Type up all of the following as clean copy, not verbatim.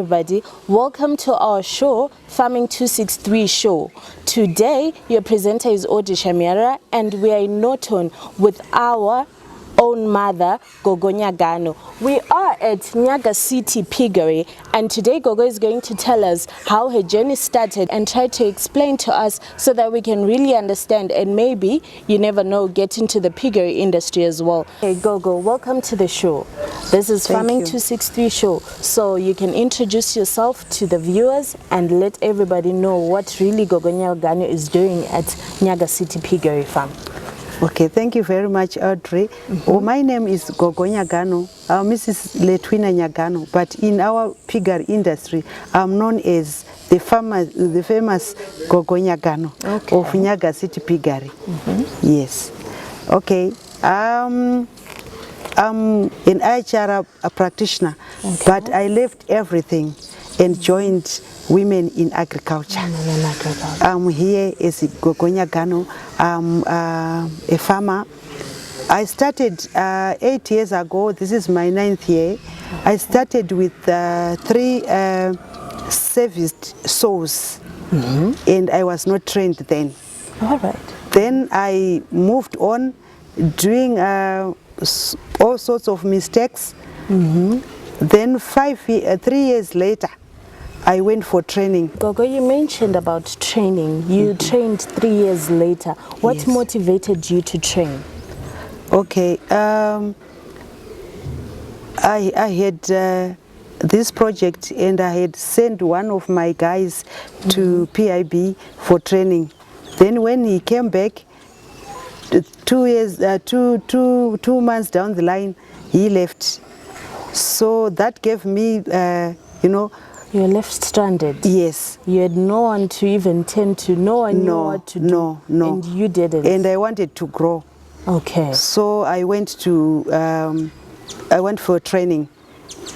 everybody. Welcome to our show, Farming 263 Show. Today, your presenter is Odi Shamira, and we are in Norton with our own mother, Gogo Nyagano. We are at Nyaga City Piggery, and today Gogo is going to tell us how her journey started and try to explain to us so that we can really understand and maybe, you never know, get into the piggery industry as well. Hey Gogo, welcome to the show. This is Farming 263 Show, so you can introduce yourself to the viewers and let everybody know what really Gogo Nyagano is doing at Nyaga City Piggery Farm. Okay, thank you very much, Audrey. My name is Gogo Nyagano, Mrs. Letwina Nyagano, but in our piggery industry, I'm known as the famous Gogo Nyagano of Nyaga City Piggery. Yes. Okay. I'm an HR practitioner, but I left everything and joined women in agriculture. I'm here as Gogo Nyagano. I'm a farmer. I started 8 years ago. This is my 9th year. I started with 3 serviced sows, and I was not trained then. All right. Then I moved on, doing all sorts of mistakes. Then 3 years later, I went for training. Gogo, you mentioned about training. You trained 3 years later. What motivated you to train? Okay, I had this project, and I had sent one of my guys to PIB for training. Then when he came back, 2 months down the line, he left. So that gave me, you know, you were left stranded. Yes. You had no one to even tend to, no one knew what to do. No. And you didn't. And I wanted to grow. Okay. So I went for training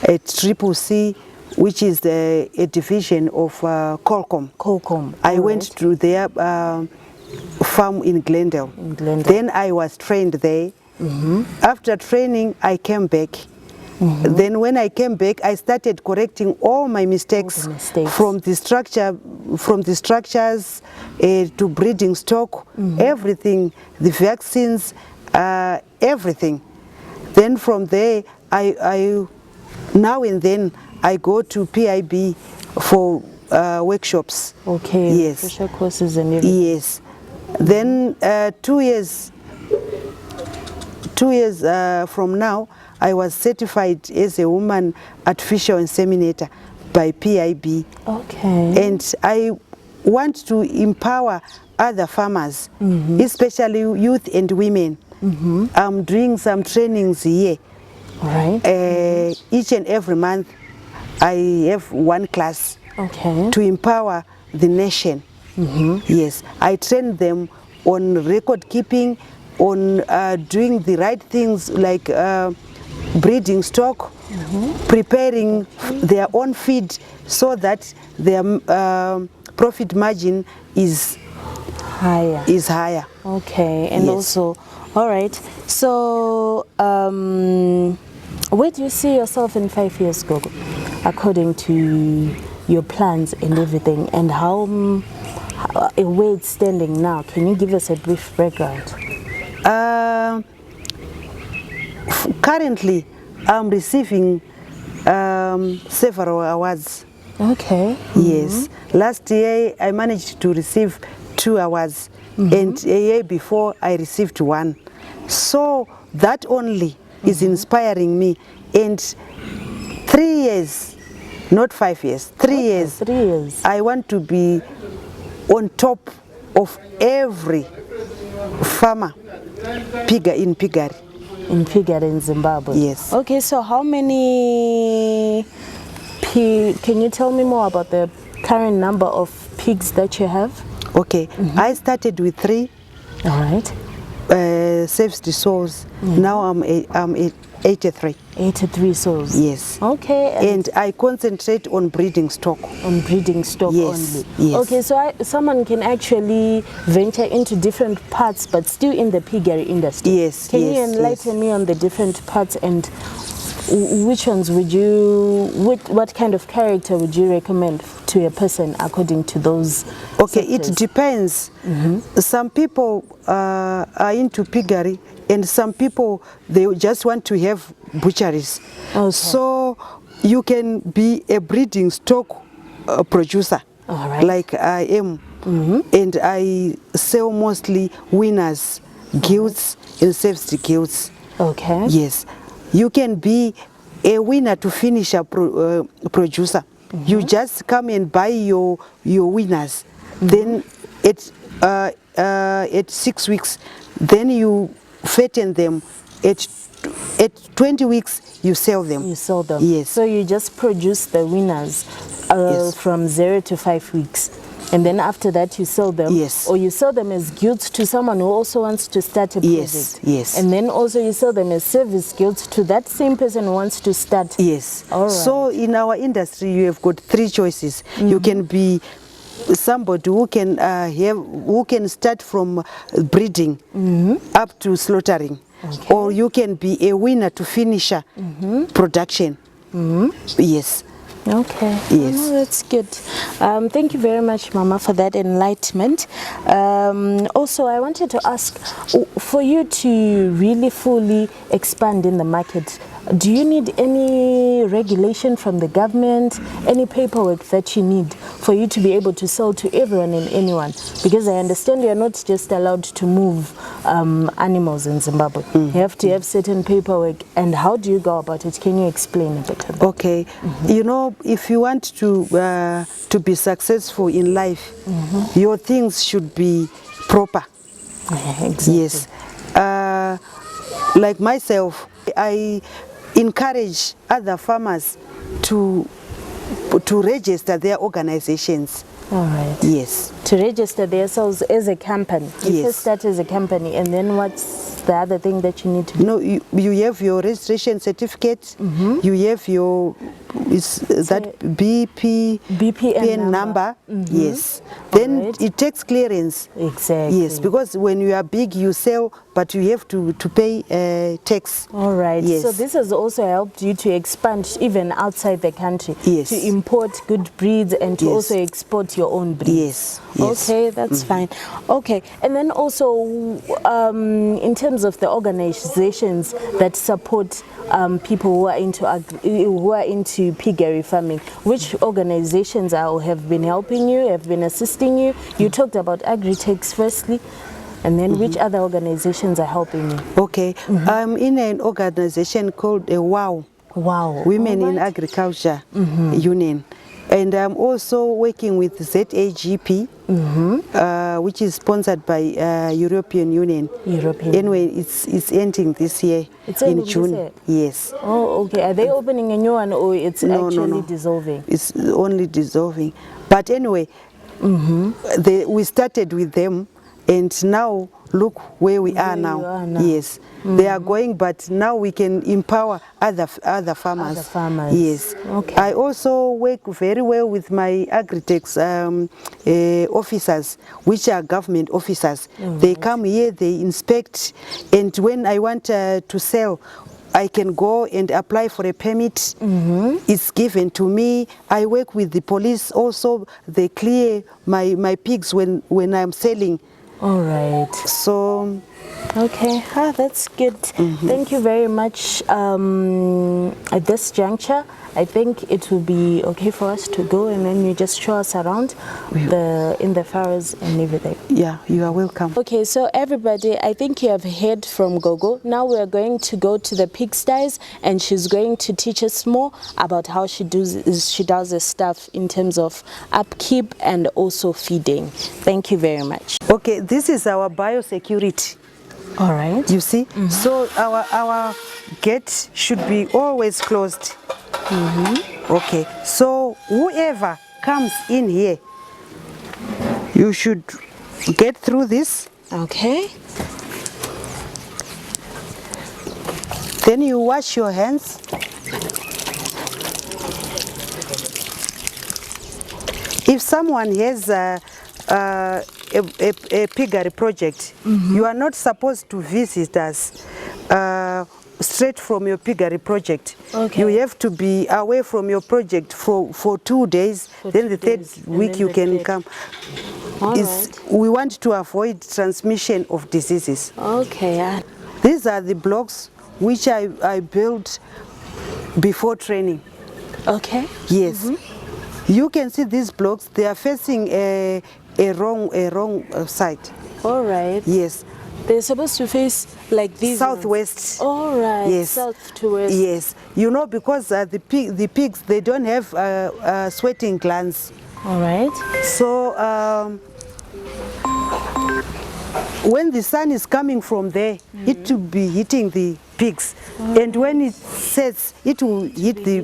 at CCC, which is a division of Colcom. I went to their farm in Glendale. Then I was trained there. After training, I came back. Then when I came back, I started correcting all my mistakes, from the structures to breeding stock, everything, the vaccines, everything. Then from there, I now and then I go to PIB for workshops. Okay. Yes. Special courses and everything. Yes. Then 2 years from now, I was certified as a woman artificial inseminator by PIB. Okay. And I want to empower other farmers, especially youth and women. I'm doing some trainings here. Right. Each and every month, I have one class to empower the nation. Yes, I train them on record keeping, on doing the right things like breeding stock, preparing their own feed so that their profit margin is higher. Okay, and also, all right. So, where do you see yourself in 5 years, Gogo, according to your plans and everything, and where it's standing now? Can you give us a brief background? Currently, I'm receiving several awards. Okay. Yes. Last year, I managed to receive 2 awards, and a year before, I received 1. So that only is inspiring me. And 3 years, not 5 years, 3 years. 3 years. I want to be on top of every farmer in piggery. In piggery in Zimbabwe? Yes. Okay, so how many can you tell me more about the current number of pigs that you have? Okay, I started with 3. All right. Saves the souls. Now I'm 83. 83 souls. Yes. Okay. And I concentrate on breeding stock. On breeding stock only. Yes. Okay, so someone can actually venture into different parts, but still in the piggery industry. Yes. Can you enlighten me on the different parts and which ones would you, what kind of character would you recommend to a person according to those Okay, sectors? it depends. Some people are into piggery, and some people, they just want to have butcheries. Okay. So you can be a breeding stock producer, All right. like I am, and I sell mostly winners, gilts, and safety gilts. Okay. Yes, you can be a winner to finisher producer. You just come and buy your winners. Then at 6 weeks, then you fatten them. At 20 weeks, you sell them. You sell them. Yes. So you just produce the winners Yes. from 0 to 5 weeks. And then after that you sell them. Yes. Or you sell them as gilts to someone who also wants to start a project. Yes, yes. And then also you sell them as service gilts to that same person who wants to start. Yes. All right. So in our industry, you have got 3 choices. You can be somebody who can start from breeding up to slaughtering, or you can be a winner to finisher production. Yes. Okay. Yes. Oh, that's good. Thank you very much, Mama, for that enlightenment. Also, I wanted to ask, for you to really fully expand in the market, do you need any regulation from the government, any paperwork that you need for you to be able to sell to everyone and anyone? Because I understand you are not just allowed to move animals in Zimbabwe. You have to have certain paperwork. And how do you go about it? Can you explain a bit? Okay. You know, if you want to be successful in life, your things should be proper. Yeah, exactly. Yes. Like myself, I encourage other farmers to register their organizations. All right. Yes. To register themselves as a company. You Yes. first start as a company, and then what's the other thing that you need to do? No, you have your registration certificate. You have your that BPN number. Yes. Then right. it takes clearance. Exactly. Yes, because when you are big, you sell, but you have to pay tax. All right. Yes. So this has also helped you to expand even outside the country. Yes. To import good breeds and to Yes. also export your own breeds. Yes. Yes. Okay, that's fine. Okay, and then also in terms of the organizations that support people who are into piggery farming, which organizations have been helping you, have been assisting you? You talked about Agritechs firstly, and then which other organizations are helping you? Okay. I'm in an organization called WOW. Wow. Women All in right. Agriculture Union. And I'm also working with ZAGP, which is sponsored by European Union. Anyway, it's ending this year. It's in ending this June. year? Yes. Oh, okay. Are they opening a new one, or it's No, actually no. dissolving? It's only dissolving. But anyway, we started with them, and now look where we are now. you are now. Yes, they are going, but now we can empower other farmers. Other farmers. Yes. Okay. I also work very well with my Agritechs officers, which are government officers. They come here, they inspect, and when I want to sell, I can go and apply for a permit. It's given to me. I work with the police also. They clear my pigs when I'm selling. All right. So, Okay, that's good. Thank you very much. At this juncture, I think it will be okay for us to go, and then you just show us around in the Farrows and everything. yeah, you are welcome. Okay, so everybody, I think you have heard from Gogo. Now we are going to go to the pigsties, and she's going to teach us more about how she does the stuff in terms of upkeep and also feeding. Thank you very much. Okay, this is our biosecurity. All right. You see, so our gate should be always closed. Okay, so whoever comes in here, you should get through this. Okay. Then you wash your hands. If someone has a piggery project, you are not supposed to visit us straight from your piggery project. Okay. You have to be away from your project for 2 days. Then the third week you can come. We want to avoid transmission of diseases. Okay. These are the blocks which I built before training. Okay. Yes. You can see these blocks. They are facing a wrong side. All right. Yes. They're supposed to face like this. Southwest. All right. Yes. South to west. Yes. You know, because the pigs, they don't have sweating glands. All right. So when the sun is coming from there, it will be hitting the pigs, and when it sets, it will hit the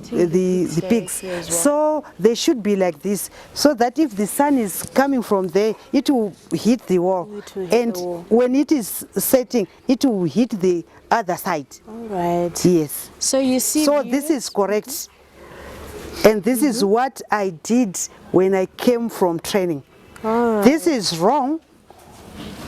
pigs. Well. So they should be like this, so that if the sun is coming from there, it will hit the wall, and when it is setting, it will hit the other side. All right. Yes. So you see. So this is correct, and this is what I did when I came from training. All right. This is wrong.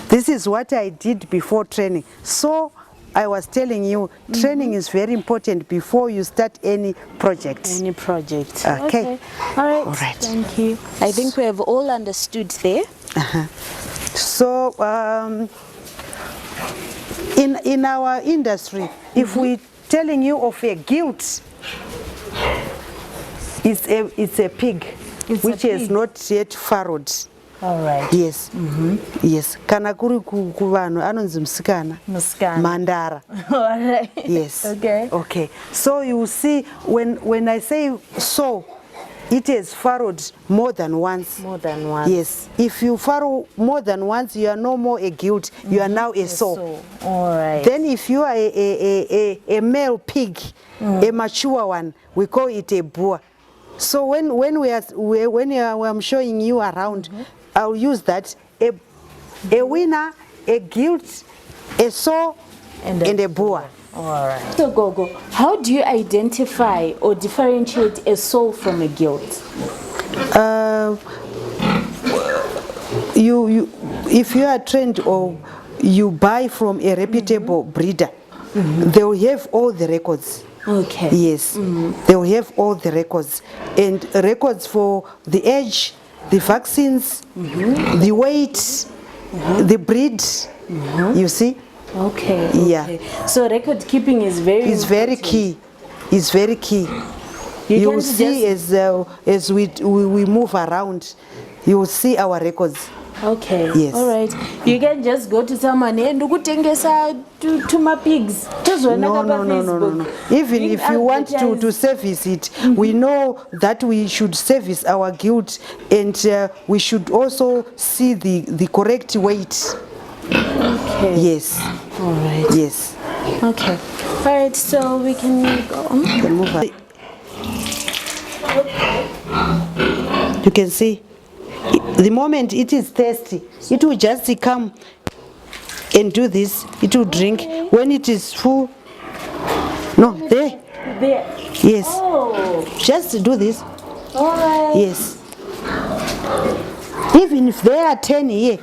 This is what I did before training. So I was telling you, training is very important before you start any project. Any project. Okay. All right. All right. Thank you. I think we have all understood there. So in our industry, if we telling you of a guilt, it's a pig which has not yet farrowed. All right. Yes. Yes. Kana kuri kuvanhu anonzi musikana. Mandara. All right. Yes. Okay. Okay. So you see, when I say so, it has farrowed more than once. More than once. Yes. If you farrow more than once, you are no more a gilt. You are now a sow. All right. Then if you are a male pig, a mature one, we call it a boer. So when I'm showing you around, I'll use that a winner, a gilt, a sow, and a boer. All right. So Gogo, how do you identify or differentiate a sow from a gilt? If you are trained or you buy from a reputable breeder, they will have all the records. Okay. Yes, they will have all the records, and records for the age, the vaccines, the weight, the breed. You see. Okay. Yeah. So record keeping is very key. It's very key. You will see as we move around, you will see our records. Okay. Yes. All right. You can just go to someone and to my pigs. No. Even if you want to service it, we know that we should service our guild, and we should also see the correct weight. Okay. Yes. All right. Yes. Okay. All right. So we can go on. You can move on. You can see. The moment it is thirsty, it will just come and do this. It will drink. When it is full, no, there. Yes. Oh. Just do this. All right. Yes. Even if they are 10 here,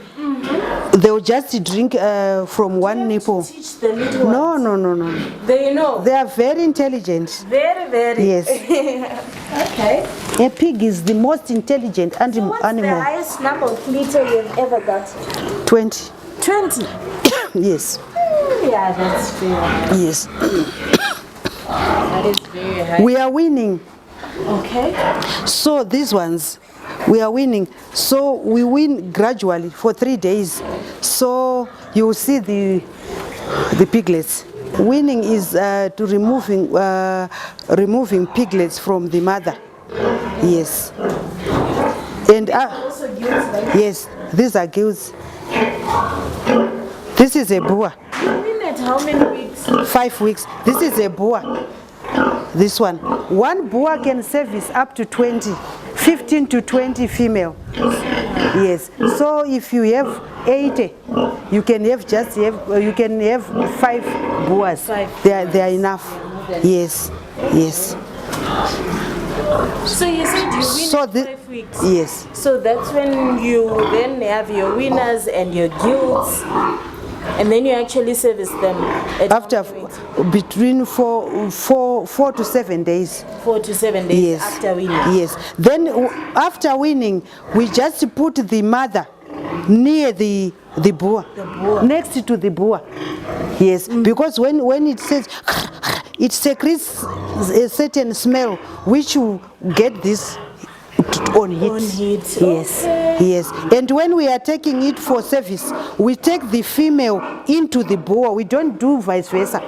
they will just drink from one nipple. Teach the little ones. No. They know. They are very intelligent. Very. Yes. Okay. A pig is the most intelligent animal. What's the highest number of litter you've ever got? 20. 20. Yes. Yeah, that's fair. Yes. That is very high. We are winning. Okay. So these ones, we are winning. So we win gradually for 3 days. So you will see the piglets. Winning is to removing piglets from the mother. Yes. And Also gills, right? yes, these are gills. This is a boer. You mean at how many weeks? 5 weeks. This is a boer. This one. One boer can service up to 15 to 20 female. Yes. So if you have 80, you can have 5 boers. They are enough. Yes. So you said you win So at 5 weeks. Yes. So that's when you then have your winners and your guilds. And then you actually service them at After between 4 to 7 days. 4 to 7 days Yes. after weaning. Yes. Then after weaning, we just put the mother near the boar. Next to the boar. Yes. Because when it says, it secretes a certain smell which will get this on heat. On heat. Yes. Okay. Yes. And when we are taking it for service, we take the female into the boar. We don't do vice versa.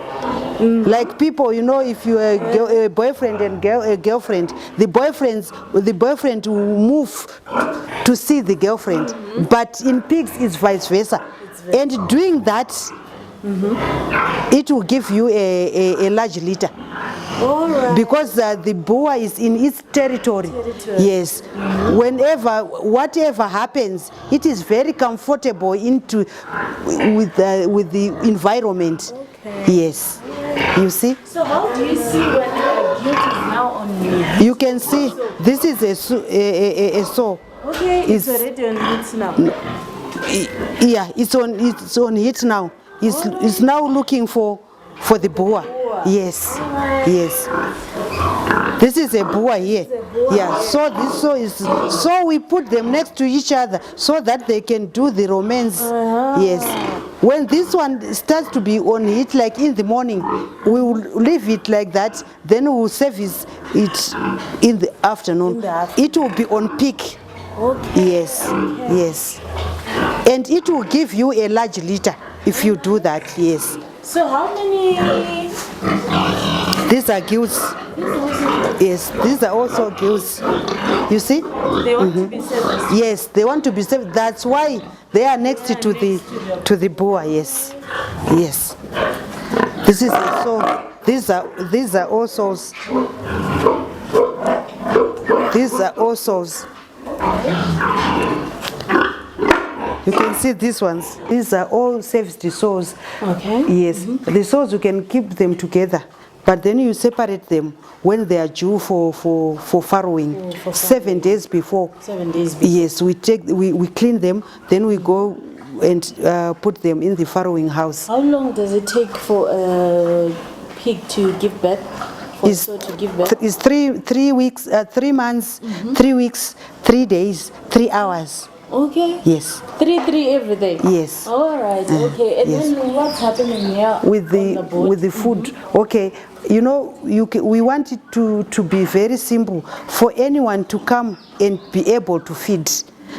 Like people, you know, if you are a boyfriend and a girlfriend, the boyfriend will move to see the girlfriend. But in pigs, it's vice versa. And doing that, it will give you a large litter. All right. Because the boar is in its territory. Yes. Whatever happens, it is very comfortable with the environment. Okay. Yes. You see? So how do you see when the guilt is now on me? You can see this is a saw. Okay, it's already on heat now. Yeah, it's on heat now. It's now looking for the boar. Yes. Yes. This is a boar here. Yeah. So this so we put them next to each other so that they can do the romance. Yes. When this one starts to be on heat, like in the morning, we will leave it like that. Then we will service it in the afternoon. It will be on peak. Okay. Yes. Yes. And it will give you a large litter if you do that. Yes. So how many? These are gills. Yes, these are also gills. You see? They want to be serviced. Yes, they want to be saved. That's why they are next to the boar. Yes, yes. This is so. These are also. These are also. You can see these ones. These are all safety saws. Okay. Yes. The saws you can keep them together, but then you separate them when they are due for farrowing. 7 days before. 7 days before. Yes, we clean them, then we go and put them in the farrowing house. How long does it take for a pig to give birth? It's 3 weeks, 3 months, 3 weeks, 3 days, 3 hours. Okay. Yes. 3 every day. Yes. All right. Okay. And yes. then what's happening here with the food? Okay. You know, we want it to be very simple for anyone to come and be able to feed.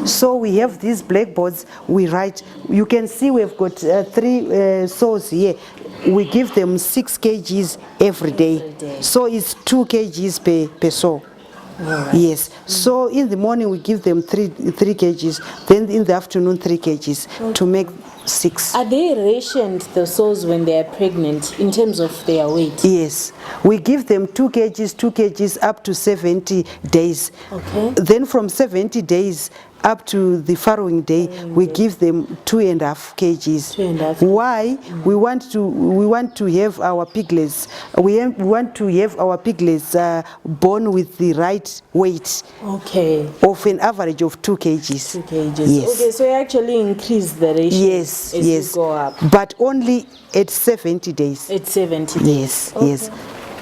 So we have these blackboards. We write. You can see we've got 3 saws here. We give them 6 kgs every day. So it's 2 kgs per saw. Right. Yes. So in the morning we give them 3 kgs. Then in the afternoon 3 kgs to make 6. Are they rationed, the sows, when they are pregnant in terms of their weight? Yes. We give them 2 kgs up to 70 days. Okay. Then from 70 days up to the farrowing day, we give them 2.5 kgs. 2.5. Why? We want to have our piglets. We want to have our piglets born with the right weight. Okay. Of an average of 2 kgs. 2 kgs. Yes. Okay, so you actually increase the ratio. Yes. as Yes. you go up. But only at 70 days. At 70 days. Yes. Okay. Yes.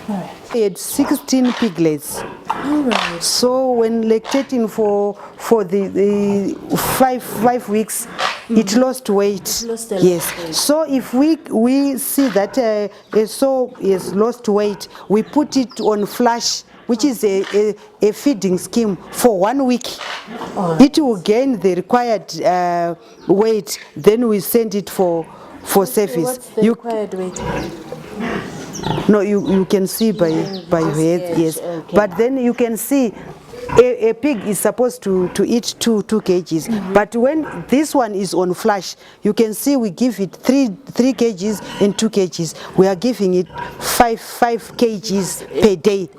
All right. We had 16 piglets. All right. So when lactating for the 5 weeks, it lost weight. Lost a lot Yes. of weight. So if we see that a sow has lost weight, we put it on flash, which is a feeding scheme for 1 week. It will gain the required weight. Then we send it for service. What's the required weight? No, you can see by your head, yes. Okay. But then you can see a pig is supposed to eat 2 kgs. But when this one is on flash, you can see we give it 3 kgs and 2 kgs. We are giving it 5 kgs per day.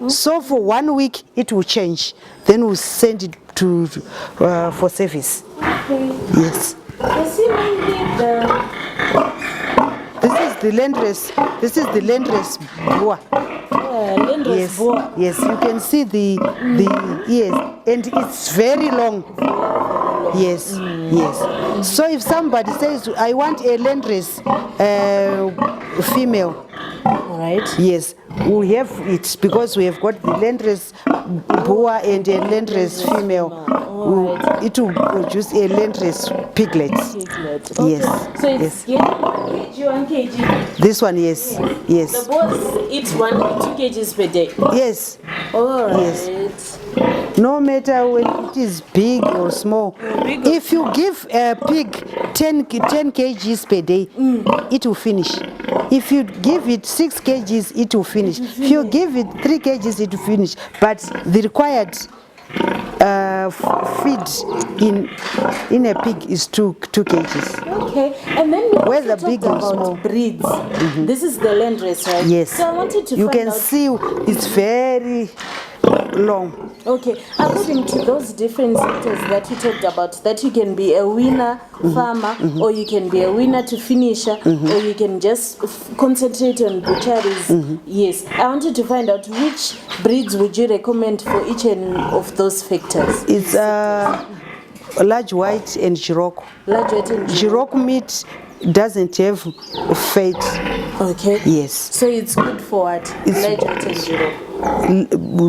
So for 1 week it will change. Then we'll send it to for service. Okay. Yes. I see mainly This is the landless. This is the landless boar. landless Yes, boar. yes, you can see the ears, and it's very long. Yes, yes. So if somebody says, I want a landrace female, All right. yes, we have it because we have got the landrace boa and a landrace female. Alright. It will produce a landrace piglet. Piglet. Okay. Yes. So it's getting 1 kg, 1 kg. This one, yes, yes. The boys eat 2 kgs per day. Yes. Alright. Yes. No matter when it is big or small. If you give a pig 10 kgs per day, it will finish. If you give it 6 kgs, it will finish. If you give it 3 kgs, it will finish. But the required feed in a pig is 2 kgs. Okay, and then we Whether also big talked or about small. breeds. This is the landrace, right? Yes. So I wanted to You find can out. see it's very long. Okay, according to those different sectors that you talked about, that you can be a winner farmer, or you can be a winner to finisher, or you can just concentrate on butcheries. Yes, I wanted to find out which breeds would you recommend for each and of those factors. It's large white and Girocco. Large weight and Girocco meat doesn't have fat. Okay. Yes. So it's good for what? Large weight and Girocco.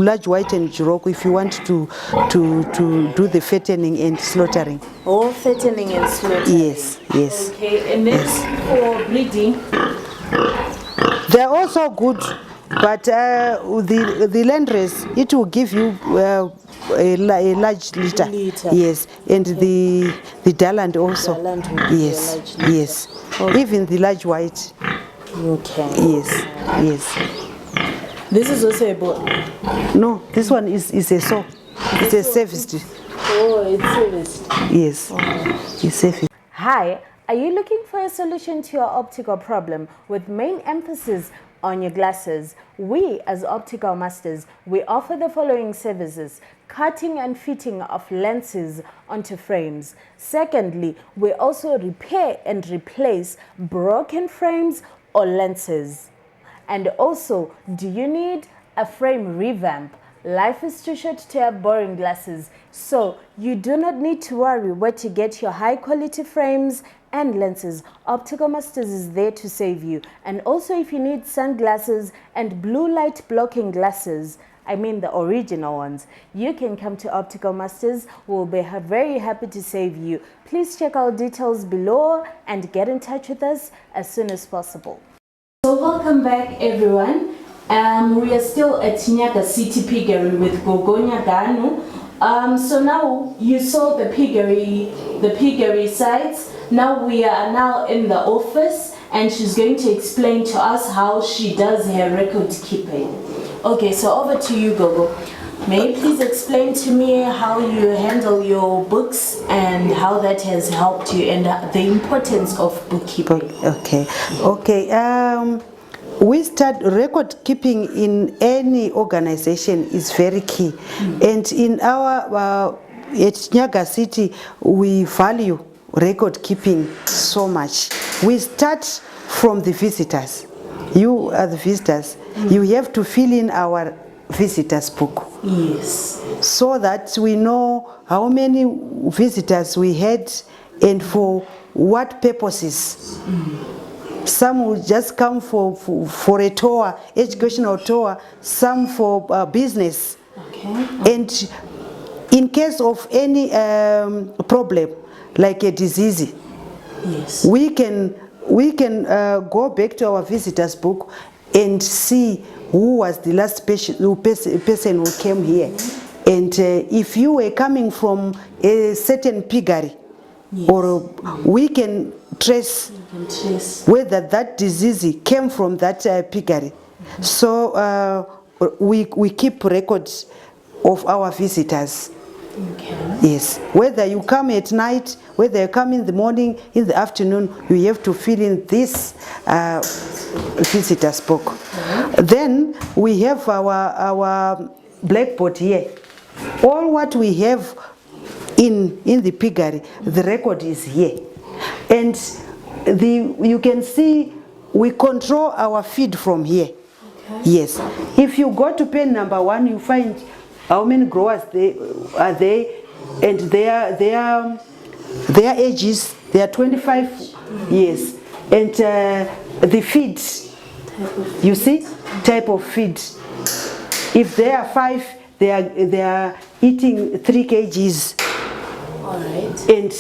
Large white and Girocco if you want to do the fattening and slaughtering. Oh, fattening and slaughtering. Yes, yes. Okay, and then for breeding? They're also good, but the landrace, it will give you a large litter. Yes, and the Daland also. Daland will give yes, you a large litter. yes. Okay. Even the large white. Okay. Yes, yes. This is also a boat. No, this one is a saw. It's a serviced. Oh, it's serviced. Yes, it's serviced. Hi, are you looking for a solution to your optical problem with main emphasis on your glasses? We, as optical masters, we offer the following services: cutting and fitting of lenses onto frames. Secondly, we also repair and replace broken frames or lenses. And also, do you need a frame revamp? Life is too short to have boring glasses, so you do not need to worry where to get your high quality frames and lenses. Optical Masters is there to save you. And also, if you need sunglasses and blue light blocking glasses, I mean the original ones, you can come to Optical Masters. We'll be very happy to save you. Please check our details below and get in touch with us as soon as possible. So welcome back, everyone. We are still at Nyaga City Piggery with Gogo Nyagano. So now you saw the piggery sites. Now we are now in the office, and she's going to explain to us how she does her record keeping. Okay, so over to you, Gogo. May you please explain to me how you handle your books and how that has helped you, and the importance of bookkeeping? Okay. We start record keeping in any organization is very key, and in our at Nyaga City we value record keeping so much. We start from the visitors. You are the visitors. You have to fill in our visitors book. Yes. So that we know how many visitors we had and for what purposes. Some will just come for a tour, educational tour, some for business. Okay. And in case of any problem, like a disease, yes, we can go back to our visitors book and see who was the last person who came here. And if you were coming from a certain piggery, yes, or we can trace whether that disease came from that piggery. So we keep records of our visitors. Okay. Yes, whether you come at night, whether you come in the morning, in the afternoon, you have to fill in this visitors book. Okay. Then we have our blackboard here. All what we have in the piggery, the record is here. And you can see we control our feed from here. Okay. Yes. If you go to pen number 1, you find how many growers are there and their ages, they are 25 years, and the feed, you see, type of feed. If they are 5, they are eating 3 kgs. All right. And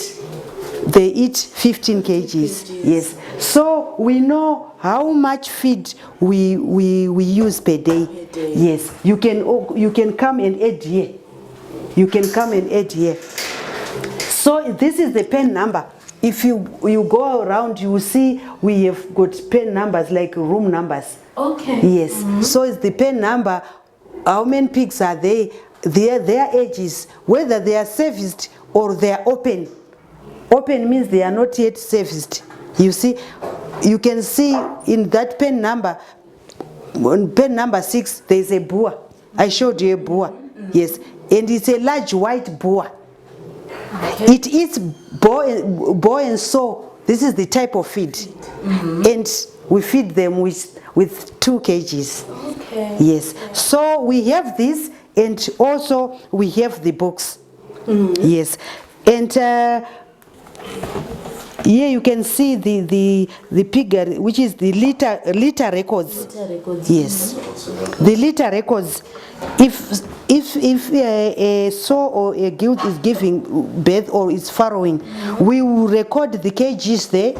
they eat 15 kgs. Yes. So we know how much feed we use per day. Yes. You can come and add here. You can come and add here. So this is the pen number. If you go around, you will see we have got pen numbers like room numbers. Okay. Yes. So it's the pen number. How many pigs are they? Their ages, whether they are serviced or they are open. Open means they are not yet serviced. You see, you can see in that pen number, on pen number 6, there is a boa. I showed you a boa. Yes, and it's a large white boa. Okay. It eats boar and sow. This is the type of feed, and we feed them with 2 kgs. Okay. Yes. So we have this, and also we have the box. Yes, and here you can see the piggery, which is the litter records. Litter records. Yes, the litter records. If a sow or a gilt is giving birth or is farrowing, we will record the kgs there.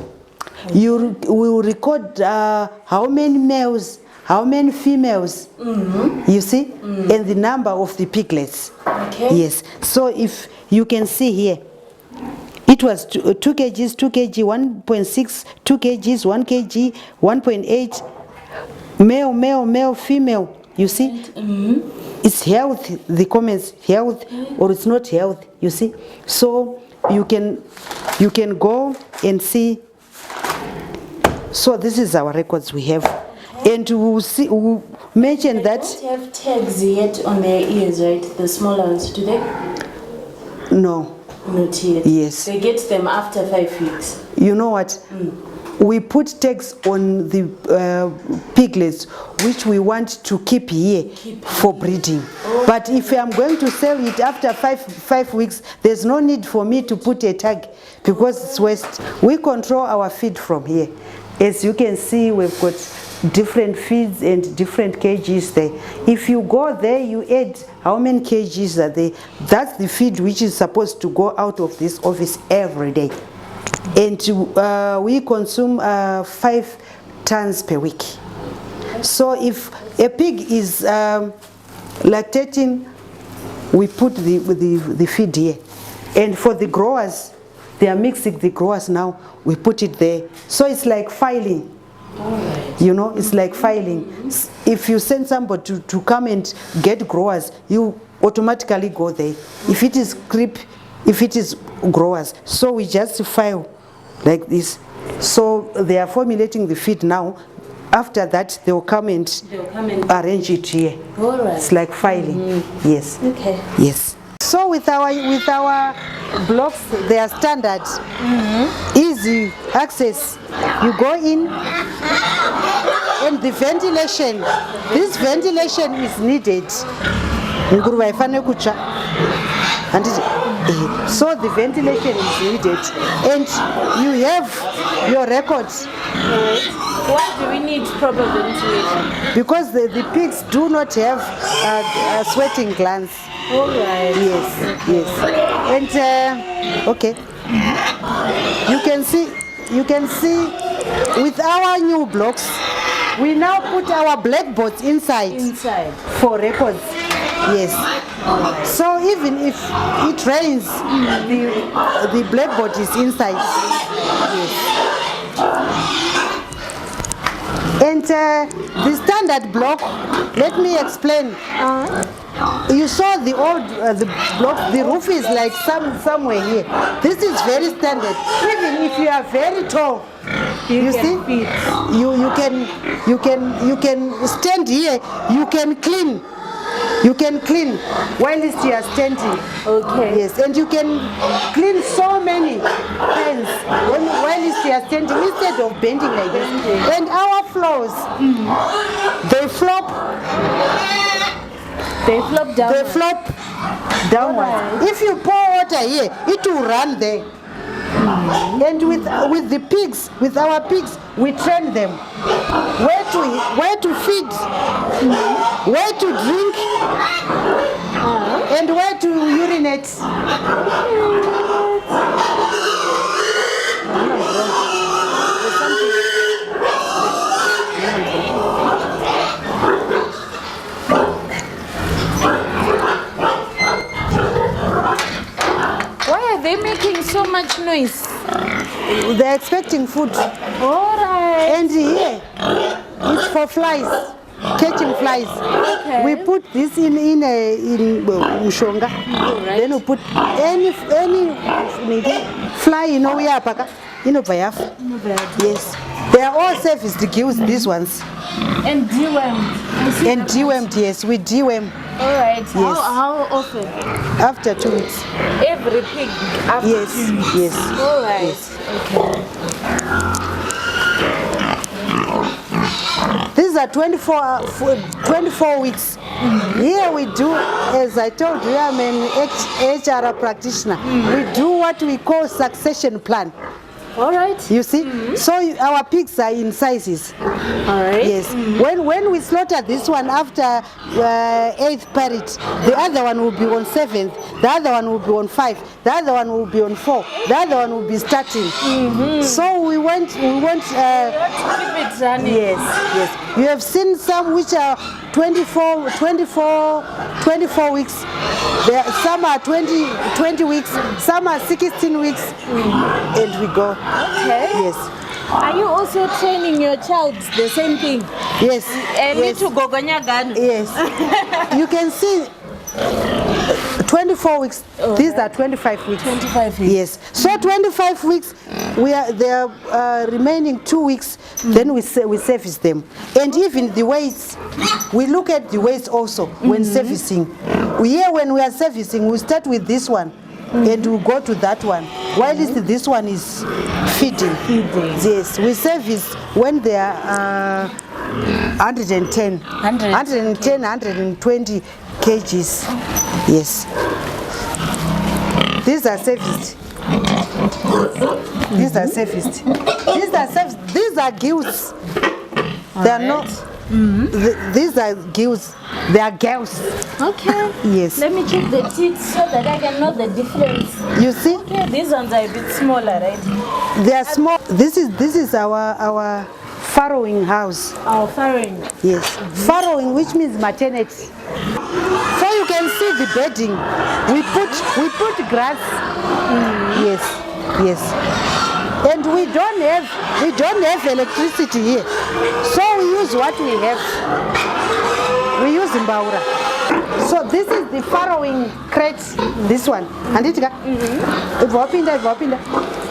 We will record how many males, how many females, you see, and the number of the piglets. Okay. Yes. So if you can see here, it was 2 kgs, 2 kg, 1.6, 2 kgs, 1 kg, 1.8, male, female, you see. It's health, the comments, health or it's not health, you see. So you can go and see. So this is our records we have. And we'll mention that. They don't have tags yet on their ears, right? The small ones, do they? No. Not yet. Yes. They get them after 5 weeks. You know what? We put tags on the piglets, which we want to keep here for breeding. But if I'm going to sell it after five weeks, there's no need for me to put a tag because it's waste. We control our feed from here. As you can see, we've got different feeds and different kgs there. If you go there, you add how many kgs are there. That's the feed which is supposed to go out of this office every day. And we consume 5 tons per week. So if a pig is lactating, we put the feed here. And for the growers, they are mixing the growers now, we put it there. So it's like filing. You know, it's like filing. If you send somebody to come and get growers, you automatically go there. If it is creep, if it is growers, so we just file like this. So they are formulating the feed now. After that, they'll come and arrange it here. All right. It's like filing. Yes. Okay. Yes. So with our blocks, they are standard, easy access. You go in, and the ventilation. This ventilation is needed. So the ventilation is needed, and you have your records. Why do we need proper ventilation? Because the pigs do not have sweating glands. All right. Yes. And okay. You can see with our new blocks, we now put our blackboards inside for records. Yes. Right. So even if it rains, the blackboard is inside. Yes. And the standard block, let me explain. You saw the old the block, the roof is like somewhere here. This is very standard. Even if you are very tall, you see, you can stand here. You can clean. You can clean while you are standing. Okay. Yes, and you can clean so many pens while you are standing instead of bending like this. And our floors, they flop. They flop down. They flop downwards. Alright. If you pour water here, it will run there. And with the pigs, with our pigs, we train them where to feed, where to drink, and where to urinate. Why are they making so much noise? They're expecting food. Alright. And here, it's for flies, catching flies. Okay. We put this in mshonga. Alright. Then we put any fly, we are paka, Yes. They are all serviced gills, these ones. And dewormed. And dewormed, yes, we deworm. Alright. Yes. How often? After 2 weeks. Every pig after Yes, 2 weeks. yes. Alright. Yes. Okay. These are 24 weeks. Here we do, as I told you, I'm an HR practitioner. We do what we call succession plan. Alright. You see? So our pigs are in sizes. Alright. Yes. When we slaughter this one after 8th parrot, the other one will be on 7th, the other one will be on 5, the other one will be on 4, the other one will be starting. So we want keep it running. Yes. You have seen some which are 24 weeks. Some are 20 weeks, some are 16 weeks, and we go. Okay. Yes. Are you also training your child the same thing? Yes. And me Yes. to Gogo Nyagano. Yes. You can see 24 weeks. These are 25 weeks. 25 weeks. Yes. So 25 weeks, there are remaining 2 weeks, then we service them. And even the weights, we look at the weights also when servicing. Here when we are servicing, we start with this one. And we go to that one. While this one is feeding. Yes, we service when they are 110, 120 kgs. Yes. These are serviced. These are serviced. These are gills. They are not. These are gills. They are girls. Okay. Yes. Let me check the teeth so that I can know the difference. You see? Okay, these ones are a bit smaller, right? They are small. This is our farrowing house. Oh, farrowing. Yes. Farrowing, which means maternity. So you can see the bedding. We put grass. Yes. And we don't have electricity here. So we use what we have. We use Mbaura. So this is the farrowing crate, this one. Anditika?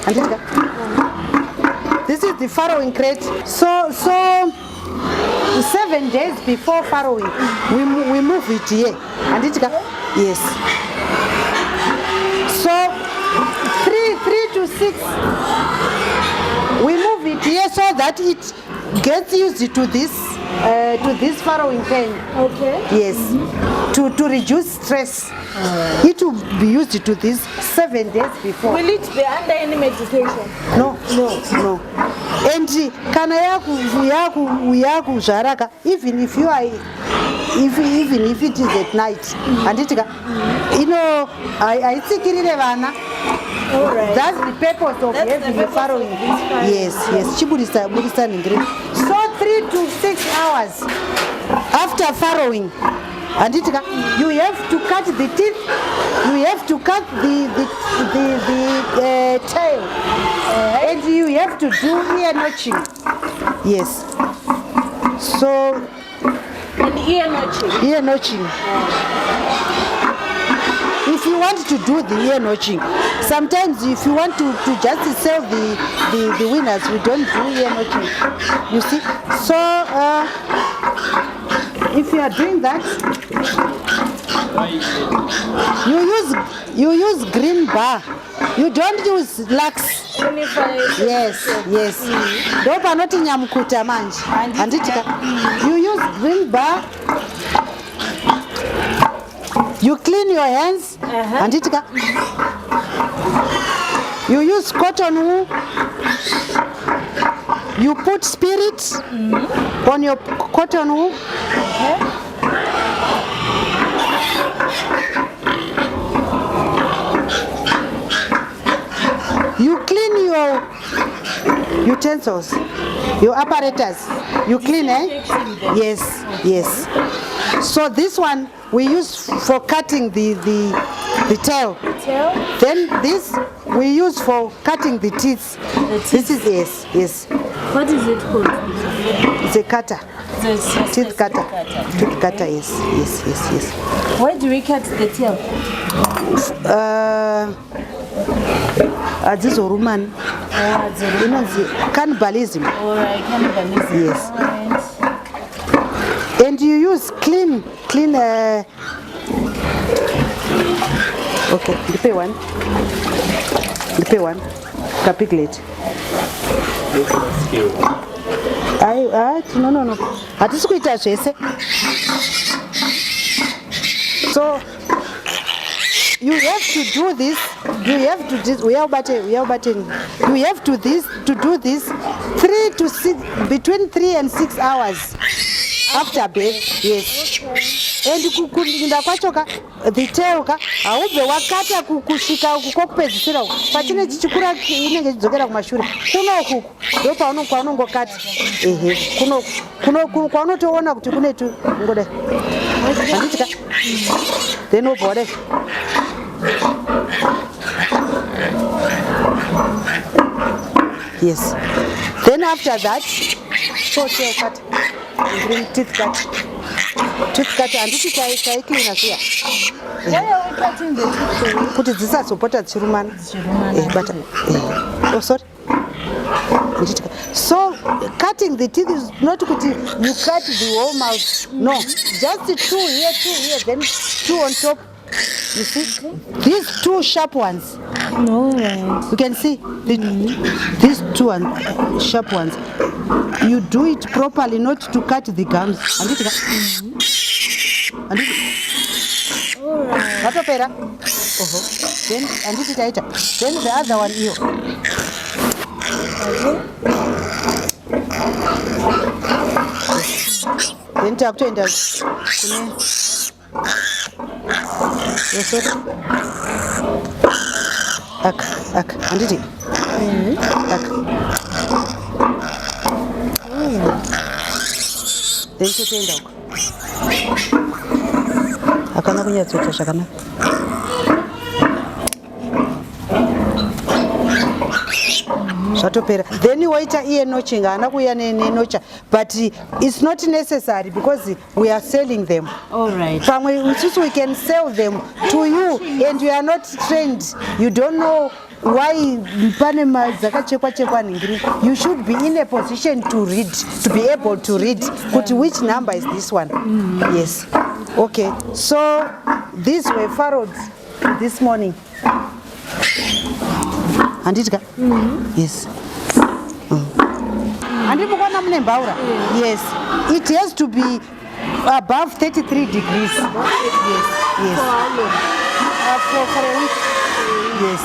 Anditika? This is the farrowing crate. So 7 days before farrowing, we move it here. Anditika? Yes. So 3 to 6, we move it here so that it gets used to this farrowing pen. Okay. Yes. To reduce stress. It will be used to this 7 days before. Will it be under any medication? No. And kana yaku zvaraka, even if you are even if it is at night. Anditika, I tsikirire vana. That's the purpose of having the farrowing. Yes. Chibudisa ningiri. So 3 to 6 hours after farrowing, Anditika, you have to cut the teeth. You have to cut the tail, and you have to do ear notching. Yes. So. And ear notching. Ear notching. If you want to do the ear notching, sometimes if you want to just sell the winners, we don't do ear notching. You see? So if you are doing that, you use green bar. You don't use lax. Yes. Dopa not nyamukuta manje. Anditika. You use green bar. You clean your hands. Anditika. You use cotton wool. You put spirit on your cotton wool. You clean your utensils, your apparatus. You clean, eh? Yes, yes. So this one we use for cutting the tail. Then this we use for cutting the teeth. This is yes. What is it called? It's a cutter. Teeth cutter. Teeth cutter, yes. Where do we cut the tail? This is Roman. Cannibalism. Alright, cannibalism. Yes. Alright. And you use clean. Okay, the pay one. The piglet. No. So you have to do this. You have to do this 3 to 6, between 3 and 6 hours after bath. Yes. And kukunda kwachoka the tail ka aube wakata kukushika ukokupedzisira pachine chichikura inenge chidzokera kumashure kuno kuku ndo paunongokata kuno kwaunotoona kuti kune tu ngode anditika then obore yes. Then after that so tail cut bring teeth cut and this is I clean as here. Why are we cutting the teeth? Put this as support at Chiruman. Oh, sorry. So cutting the teeth is not good. You cut the whole mouth. No, just 2 here, then 2 on top. You see, these 2 sharp ones. No, right. You can see these 2 sharp ones. You do it properly, not to cut the gums. Alright. Then the other one here. Then talk to us. Then you wait a year notching, but it's not necessary because we are selling them. All right. We can sell them to you, and you are not trained. You don't know why you should be in a position to read, to be able to read. But which number is this one? Yes. Okay. So these were farrowed this morning. And it yes. And yes, it has to be above 33 degrees. Yes. For a week. Yes.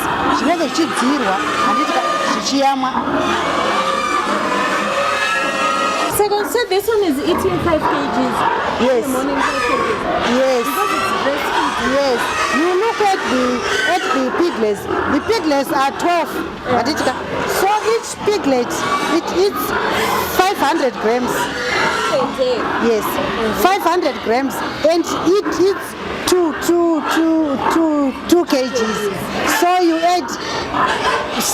Second, so this one is eating 5 kgs. Yes. In the morning 5 kgs. Yes. Because it's breastfeeding. Yes. You look at the piglets. The piglets are 12. So each piglet it eats 500 grams. Yes. 500 grams, and it eats 2 kgs. So you add 6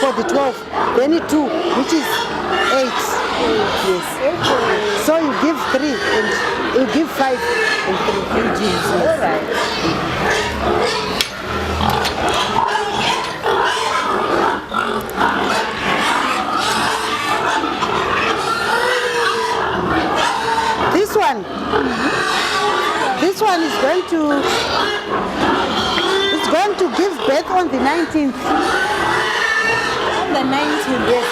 for the 12, then 2, which is 8. Yes. So you give 3 and you give 5 and 3 kgs. All right. This one is going to give birth on the 19th. On the 19th, yes.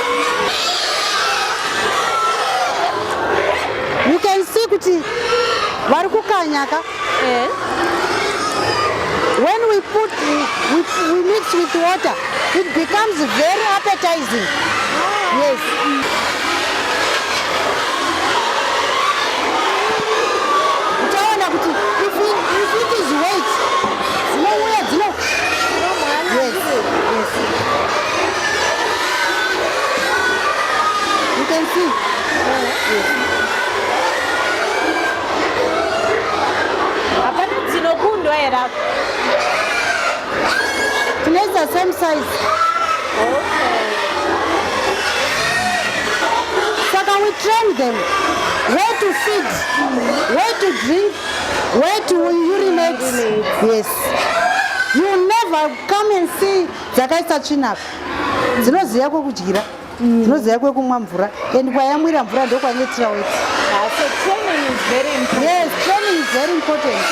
You can see kuti vari kukanyaka When we mix with water, it becomes very appetizing. Yes. If it is weight, yes. You can see. Yes. It's the same size. Okay. So can we train them where to feed, where to drink, where to urinate? Yes. You never come and see Zakaisa Chinap. Zinoziya kwekudyira, zinoziya kwekumwa mvura, and kwayamwira mvura ndokwanyetira weight. So training is very important. Yes, training is very important.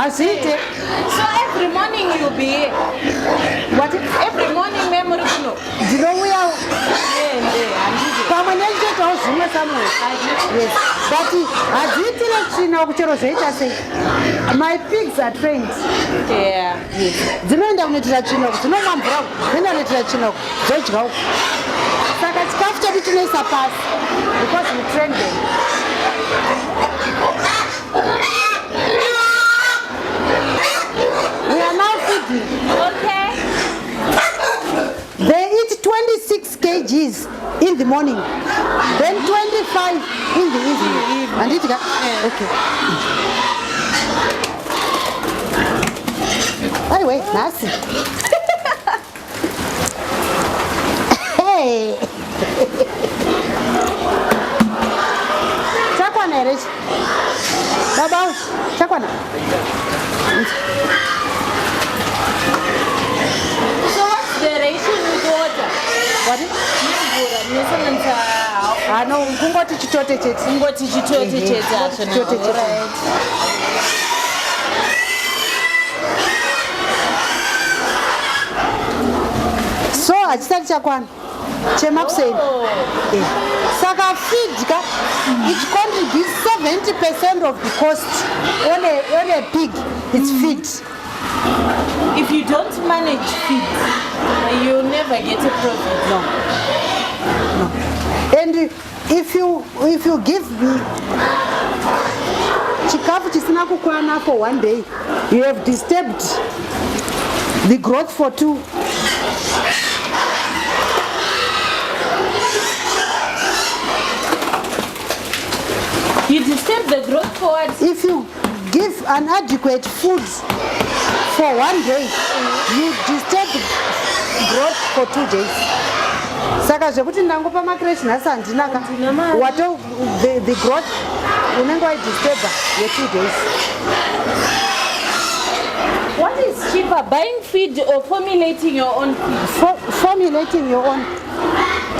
So every morning you'll be here. What? Every morning memory to know. Do you know we are? Yes. But my pigs are trained. Yeah. Yes. Do you know when they are chino? Do you know when they are chino? Because we train them. We are now feeding. Okay. They eat 26 kgs in the morning, then 25 in the evening. And it okay. Anyway, nasty. Hey. Chakwana, Rich. Baba, Chakwana. So what's the ration with water? What is? No, ngoti chitote chetu. Ngoti chitote chetu. Chitote chetu. So achisati chakwana chemakuseni. Saka feed it contributes 70% of the cost on a pig. It's feed. If you don't manage feed, you'll never get a profit. No. And if you give the chikafu chisina kukwana for one day, you have disturbed the growth for two. You disturb the growth for what? If you give an adequate food for one day, you disturb growth for 2 days. Saka zvekuti ndangopa makreshi nhasi handinaka wato the growth unenge waidisturba ye 2 days. What is cheaper, buying feed or formulating your own feed? Formulating your own.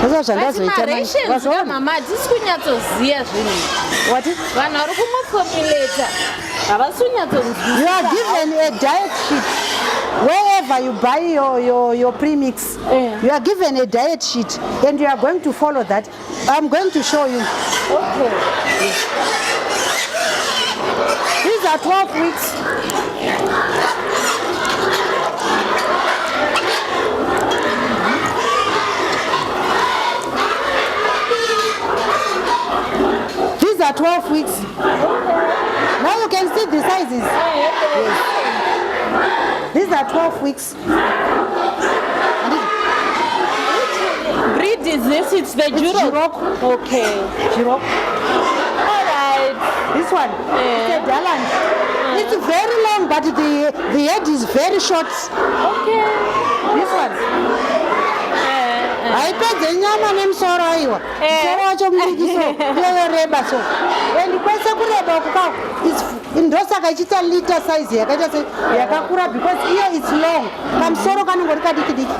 But rations mama tisikunyatsoziya zvinhu. What? Vanhu vari kumaformulator havasunyatsoziya. You are given a diet sheet wherever you buy your premix. You are given a diet sheet and you are going to follow that. I'm going to show you. Okay. These are 12 weeks. These are 12 weeks. Now you can see the sizes. Yes. These are 12 weeks. Breed is this? It's the Jurok. Okay. Jurok. All right. This one. It's a Dalan. It's very long, but the head is very short. Okay. This one. Haipedze nyama nemusoro aiwa. Musoro wacho mudikiso yoyoreba so. And kwese kureba kukao ndosaka ichita liter size yakaita se yakakura because here it's long. Kamusoro kanongori kadiki diki.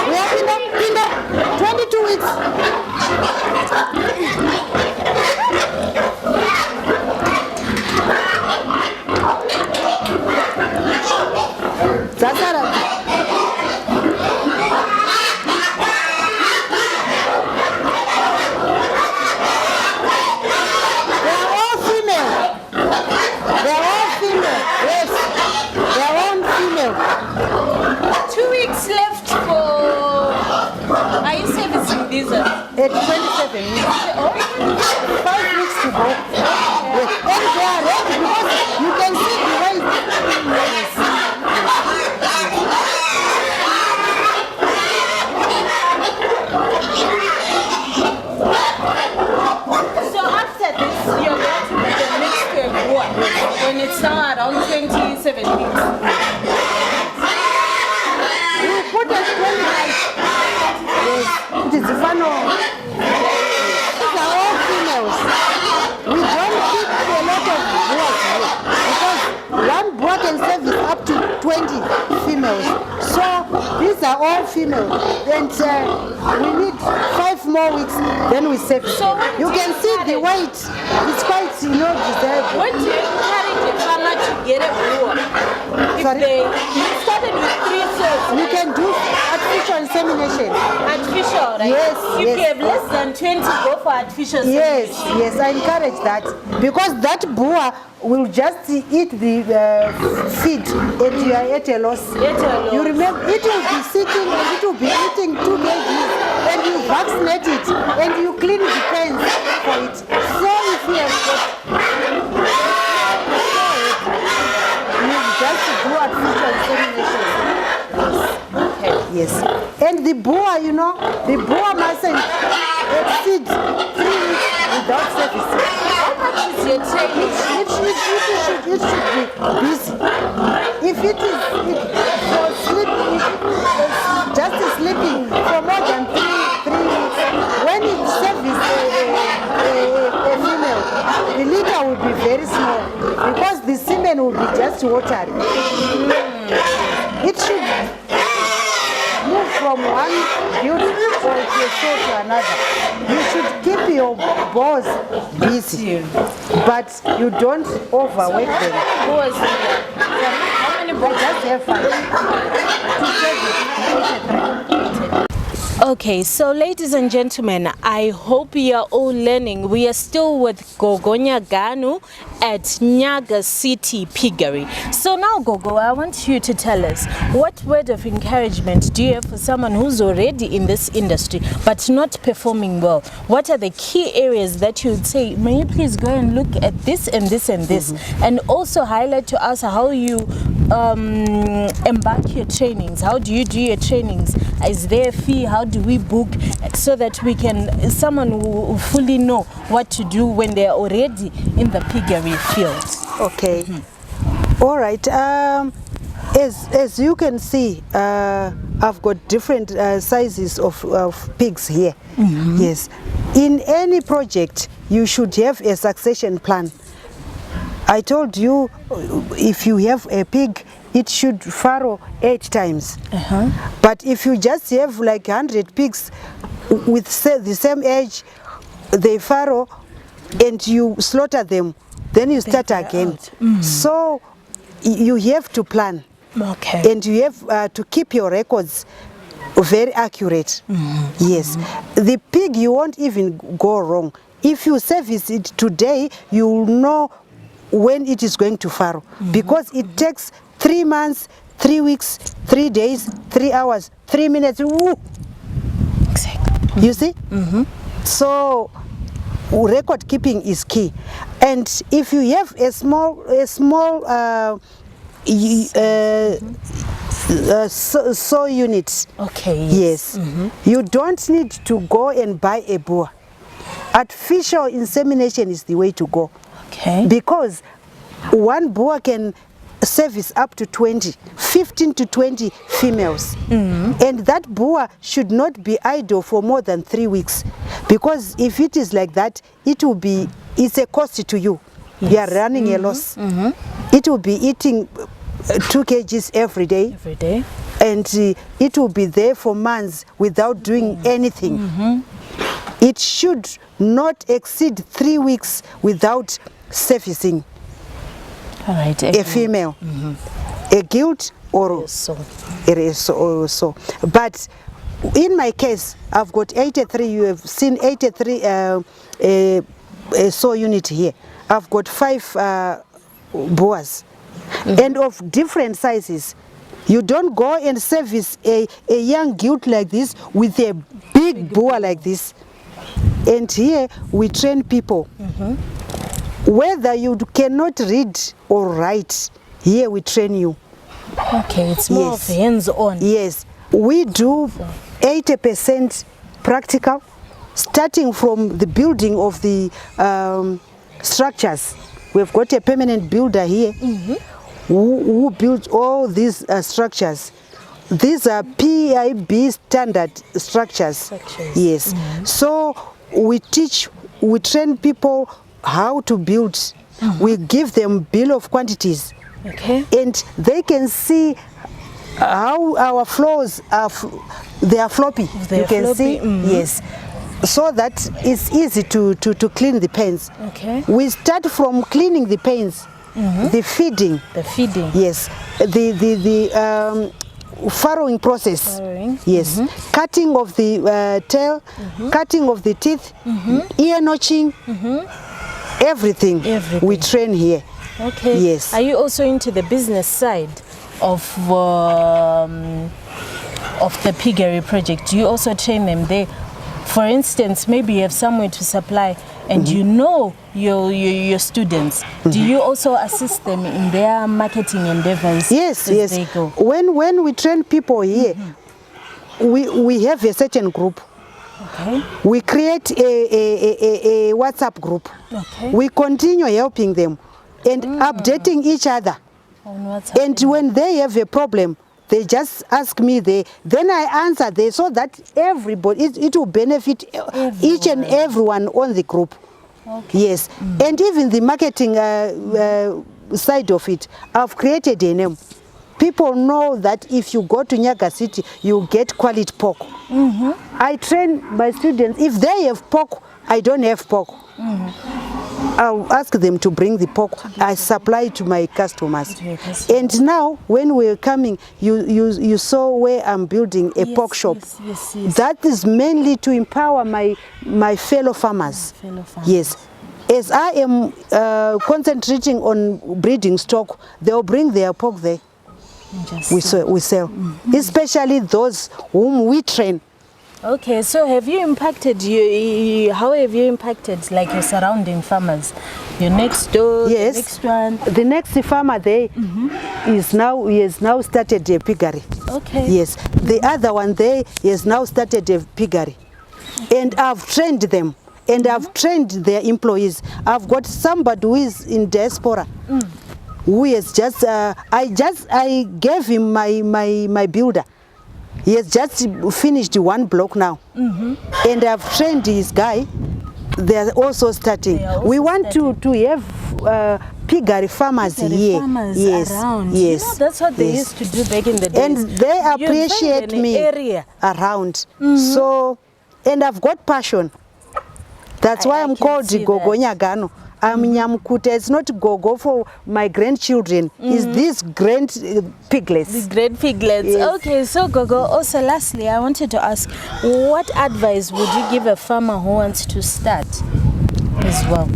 We are in the 22 weeks. weeks. Oh, 5 weeks to go. Yes. And they are ready because you can see the weight. so after this, you're going to put the next what? When it's now around 27 weeks. You put a 20 nights. Yes. It is final. These are all females. We don't keep a lot of boas here because one boa can service up to 20 females. So these are all females. And we need 5 more weeks, then we save. So you can see the weight. It's quite, desirable. When do you encourage a farmer to get a boa? Sorry? You started with 3 cells. We can do artificial insemination. Artificial, right? Yes, if yes. you have less than 20, go for artificial Yes, insemination. yes, I encourage that because that boa will just eat the feed and you are at a loss. You remember, it will be sitting and it will be eating 2 kgs and you vaccinate it and you clean the pens for it. So if you have you just do artificial insemination. Okay. Yes. And the boa, the boa mustn't exceed 3 weeks without servicing. How much is your training? It should be busy. If it is for sleeping, just sleeping for more than 3 weeks, when it services a female, the litter will be very small because the semen will be just watery. It should move from one beauty or show to another. You should keep your balls busy, but you don't overwork them. Boas in there? How many But boas? just have fun. Okay, so ladies and gentlemen, I hope you are all learning. We are still with Gogo Nyagano at Nyaga City Piggery. So now, Gogo, I want you to tell us, what word of encouragement do you have for someone who's already in this industry but not performing well? What are the key areas that you would say, may you please go and look at this and this and this, and also highlight to us how you embark your trainings? How do you do your trainings? Is there a fee? How do we book so that we can, someone will fully know what to do when they are already in the piggery field? Okay. All right. As you can see, I've got different sizes of pigs here. Yes. In any project, you should have a succession plan. I told you, if you have a pig, it should farrow 8 times. But if you just have like 100 pigs with the same age, they farrow and you slaughter them, then you start again. So you have to plan. Okay. And you have to keep your records very accurate. Yes. The pig, you won't even go wrong. If you service it today, you will know when it is going to farrow, because it takes 3 months, 3 weeks, 3 days, 3 hours, 3 minutes. Woo! Exactly. You see? So record keeping is key. And if you have a small sow unit, Okay. yes, you don't need to go and buy a boa. Artificial insemination is the way to go. Okay. Because one boa can service up to 15 to 20 females. And that boa should not be idle for more than 3 weeks. Because if it is like that, it's a cost to you. Yes. You are running a loss. It will be eating 2 kgs every day. Every day. And it will be there for months without doing anything. It should not exceed 3 weeks without servicing. All right. A female, a gilt or So. it is so. But in my case, I've got 83. You have seen 83 sow unit here. I've got 5 boas, and of different sizes. You don't go and service a young gilt like this with a big boa like this. And here we train people. Whether you cannot read or write, here we train you. Okay, it's more of hands-on. Yes, we do 80% practical, starting from the building of the structures. We've got a permanent builder here who built all these structures. These are PIB standard structures. Yes. So we train people how to build. We give them bill of quantities. Okay. And they can see how our floors are, they are floppy. They you are can floppy. see, yes. So that it's easy to clean the pens. Okay. We start from cleaning the pens, the feeding. The feeding. Yes. The farrowing process. Farrowing. Yes. Cutting of the tail, cutting of the teeth, ear notching, everything we train here. Okay. Yes. Are you also into the business side of the piggery project? Do you also train them there? For instance, maybe you have somewhere to supply and you know your students. Do you also assist them in their marketing endeavors? Yes, as yes. they go? When we train people here, we have a certain group. Okay. We create a WhatsApp group. Okay. We continue helping them and updating each other. On WhatsApp. And when they have a problem, they just ask me there. Then I answer there so that everybody, it will benefit each and everyone on the group. Okay. Yes. And even the marketing side of it, I've created a name. People know that if you go to Nyaga City, you get quality pork. I train my students. If they have pork, I don't have pork. I'll ask them to bring the pork. I supply to my customers. And now, when we're coming, you saw where I'm building a pork shop. Yes. That is mainly to empower my fellow farmers. Yes. As I am concentrating on breeding stock, they'll bring their pork there. We sell. Especially those whom we train. Okay, so have you impacted how have you impacted like your surrounding farmers? Your next door, yes. the next one? The next farmer there he has now started a piggery. Okay. Yes. The other one there he has now started a piggery. And I've trained them and I've trained their employees. I've got somebody who is in diaspora. Who is just I gave him my builder. He has just finished one block now. And I've trained his guy. They're also starting. We want to have piggery farmers here. Yes, around. Yes. You know, that's what they used to do back in the days. And they appreciate me around. So, and I've got passion. That's why I'm called Gogo Nyagano. I'm Nyamkuta. It's not Gogo for my grandchildren. It's these grand piglets. The great piglets. Yes. Okay, so Gogo, also lastly, I wanted to ask, what advice would you give a farmer who wants to start as well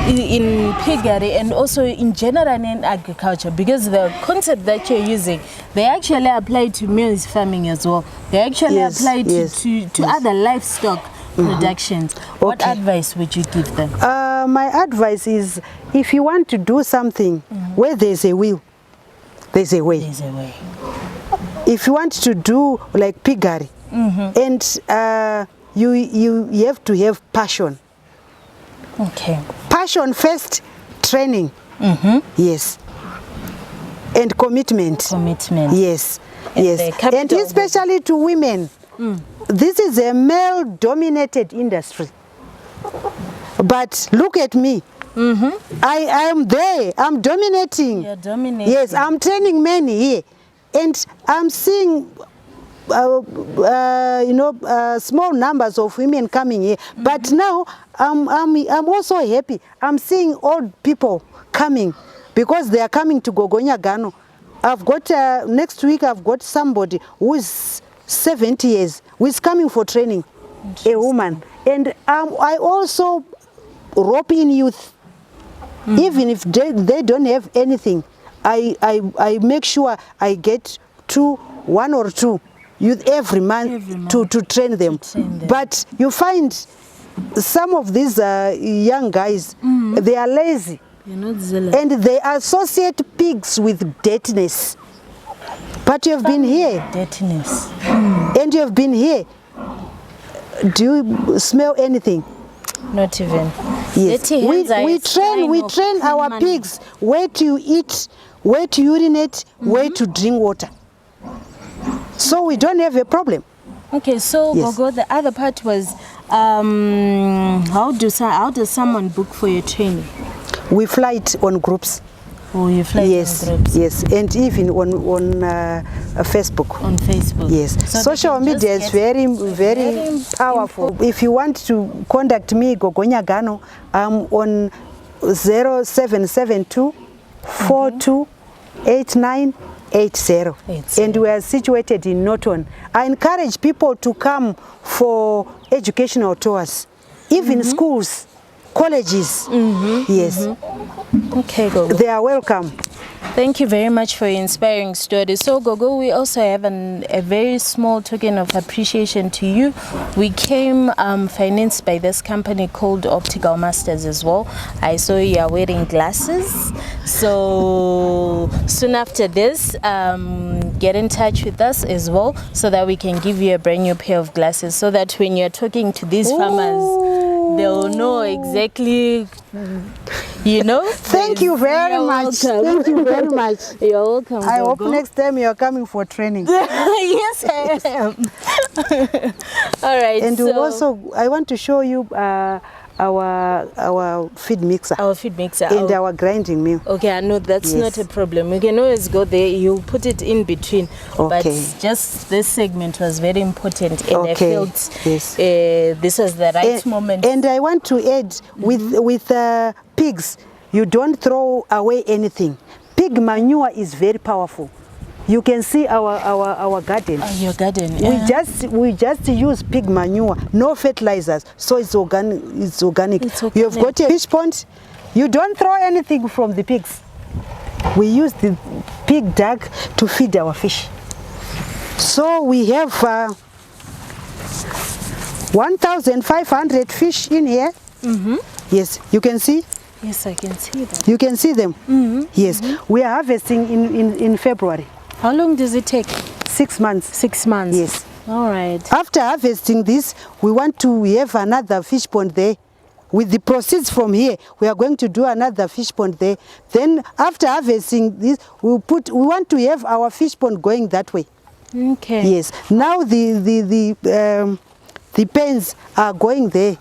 in piggery and also in general in agriculture? Because the concept that you're using, they actually apply to maize farming as well. They actually apply to other livestock productions. What advice would you give them? My advice is, if you want to do something where there's a will, there's a way. There's a way. If you want to do like piggery, and you have to have passion. Okay. Passion first, training. Yes. And commitment. Commitment. Yes. Yes. And especially to women. This is a male-dominated industry. But look at me. I am there. I'm dominating. You're dominating. Yes, I'm training many here. And I'm seeing, small numbers of women coming here. But now, I'm also happy. I'm seeing old people coming because they are coming to Gogo Nyagano. I've got, next week, I've got somebody who is 70 years, who is coming for training, a woman. And I also rope in youth. Even if they don't have anything, I make sure I get one or two youth every month to train them. But you find some of these young guys, they are lazy. You're not zealous. And they associate pigs with dirtiness. But you have been here. Dirtiness. And you have been here. Do you smell anything? Not even. Yes. Dirty hands are We a sign train of our human. pigs where to eat, where to urinate, where to drink water. So we don't have a problem. Okay, so Yes. Gogo, the other part was how does someone book for your training? We fly it on groups. Oh, you fly Yes, on groups. yes, and even on Facebook. On Facebook. Yes, So social they can media just is get very powerful. If you want to contact me, Gogo Nyagano, I'm on 0772 428980. And we are situated in Norton. I encourage people to come for educational tours, even schools, colleges. Yes, Okay, Gogo. they are welcome. Thank you very much for your inspiring story. So, Gogo, we also have a very small token of appreciation to you. We came financed by this company called Optical Masters as well. I saw you are wearing glasses. So, soon after this, get in touch with us as well so that we can give you a brand new pair of glasses so that when you're talking to these farmers, they'll know exactly, you know. Thank you very You're much. welcome. Thank you very much. You're welcome. I hope Gogo. next time you are coming for training. Yes, I am. All right. And so also, I want to show you our feed mixer our feed mixer. and our grinding mill. Okay, I know that's Yes. not a problem. We can always go there. You put it in between. But Okay. just this segment was very important, and I Okay. felt Yes. this was the right moment. And I want to add, with pigs, you don't throw away anything. Pig manure is very powerful. You can see our garden. Your garden. We just use pig manure, no fertilizers, so it's organic. It's You have got a fish pond. You don't throw anything from the pigs. We use the pig dung to feed our fish. So we have 1,500 fish in here. Yes, you can see. Yes, I can see that. You can see them. Yes, we are harvesting in February. How long does it take? 6 months. 6 months. Yes. All right. After harvesting this, we want to have another fish pond there. With the proceeds from here, we are going to do another fish pond there. Then after harvesting this, we want to have our fish pond going that way. Okay. Yes. Now the pens are going there.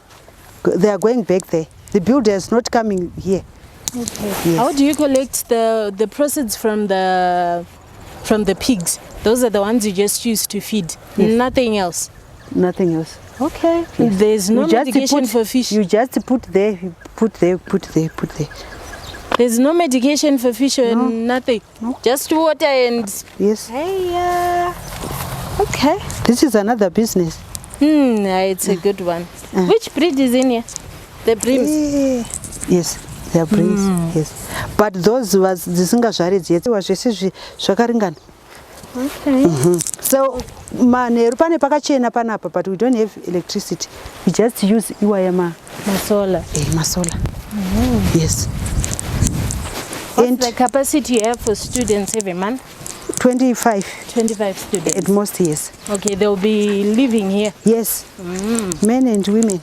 They are going back there. The builder is not coming here. Okay. Yes. How do you collect the proceeds from the pigs? Those are the ones you just use to feed. Yes. Nothing else. Nothing else. Okay. Yes. There's no You just medication put- for fish. You just put there, put there, put there, put there. There's no medication for fish or nothing. No. Just water and. Yes. Hey. Okay. This is another business. It's a good one. Which breed is in here? The brims. Yes, they are brings. Yes, but those was dzisingazvaridzi yet was zvese zvakaringana. Okay. So manheru pane pakachena panapa, but we don't have electricity. We just use iwaya Masola. masola. Yes. What's And the capacity you have for students every month? 25 25 students. at most. Yes. Okay, they'll be living here. Yes. Men and women.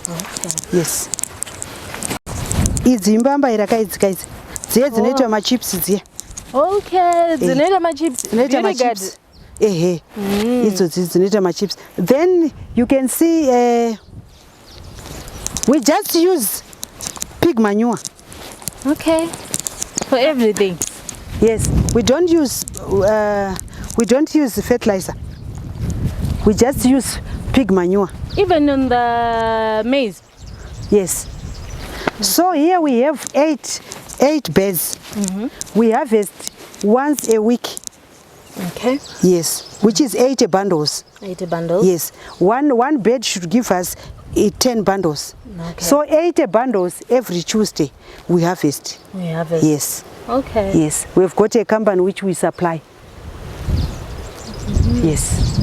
Okay. Yes. Idzi imbamba irakaitsika idzi dziye dzinoitwa machips dziye. Okay, dzinoita machips. Dzinoita Very good. machips. Idzodzi dzinoita machips. Then you can see we just use pig manure. Okay. For everything. Yes, we don't use fertilizer. We just use pig manure. Even on the maize. Yes. So here we have eight beds. We harvest once a week. Okay. Yes, which is 80 bundles. 80 bundles. Yes, one bed should give us 10 bundles. Okay. So 80 bundles every Tuesday we harvest. We have it. Yes, Okay. yes. We've got a company which we supply. Yes.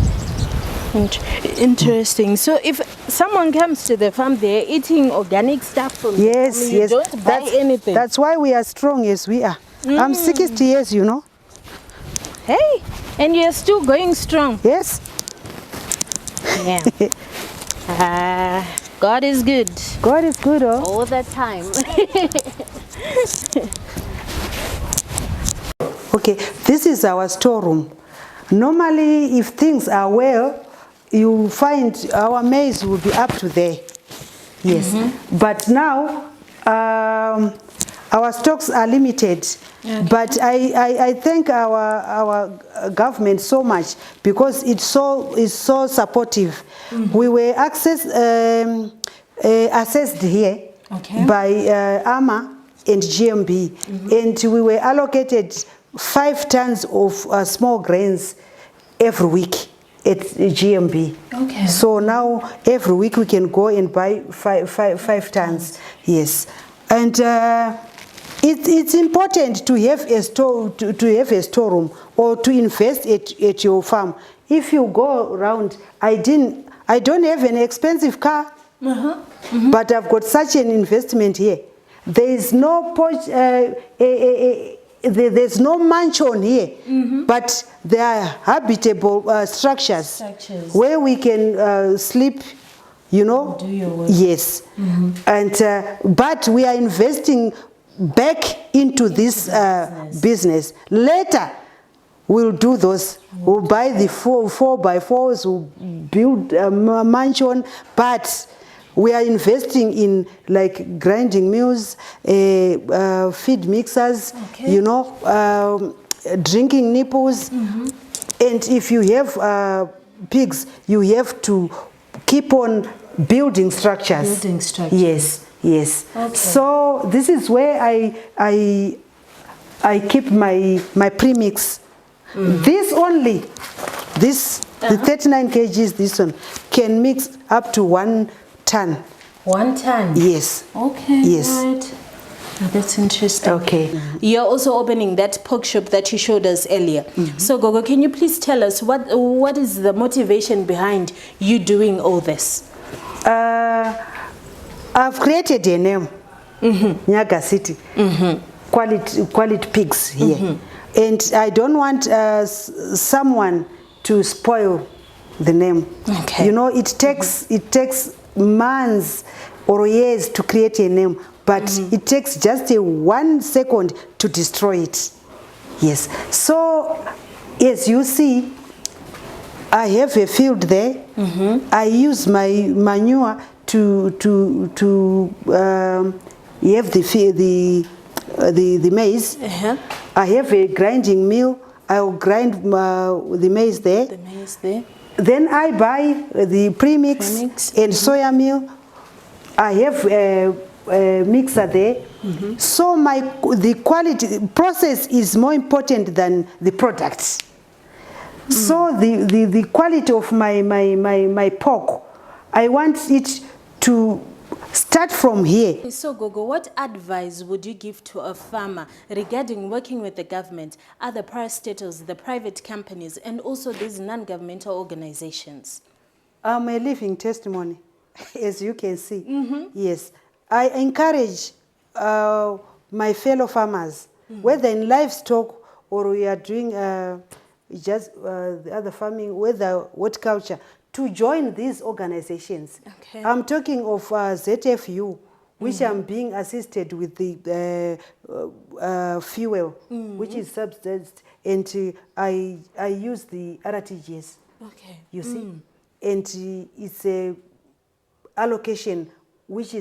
Interesting. So if someone comes to the farm, they're eating organic stuff from the Yes, farm. You yes. don't buy anything. That's why we are strong as we are. I'm 60 years, you know. Hey, and you're still going strong. Yes. Yeah. God is good. God is good, oh. All the time. Okay, this is our storeroom. Normally, if things are well, you find our maize will be up to there. Yes, but now our stocks are limited. Okay. But I thank our government so much because it's so supportive. We were assessed here by AMA and GMB, and we were allocated 5 tons of small grains every week at GMB. Okay. So now every week we can go and buy 5 tons. Yes, and it's important to have a storeroom or to invest at your farm. If you go around, I don't have an expensive car, but I've got such an investment here. There is no porch, there's no mansion here, but there are habitable structures where we can sleep, you know. Do your work. Yes, and but we are investing back into this business. Later, we'll do those. We'll buy the 4x4s. We'll build a mansion, but we are investing in like grinding mills, feed mixers, you know, drinking nipples. And if you have pigs, you have to keep on building structures. Building structures. Yes, yes. Okay. So this is where I keep my premix. This only, the 39 kgs, this one, can mix up to 1 ton. 1 ton? Yes. Okay. Yes. Right. That's interesting. Okay. You're also opening that pork shop that you showed us earlier. So Gogo, can you please tell us what is the motivation behind you doing all this? I've created a name, Nyaga City, quality pigs here. And I don't want someone to spoil the name. Okay. You know, it takes months or years to create a name, but it takes just 1 second to destroy it. Yes. So, as you see, I have a field there. I use my manure to have the maize. I have a grinding mill. I'll grind the maize there. The maize there. Then I buy the premix and soya meal. I have a mixer there. So the quality process is more important than the products. So the quality of my pork, I want it to start from here. So Gogo, what advice would you give to a farmer regarding working with the government, other parastatals, the private companies, and also these non-governmental organizations? I'm a living testimony, as you can see. Yes, I encourage my fellow farmers, whether in livestock or we are doing just the other farming, whether horticulture, to join these organizations. Okay. I'm talking of ZFU, which I'm being assisted with the fuel, which is subsidized, and I use the RTGS. Okay. You see, and it's a allocation which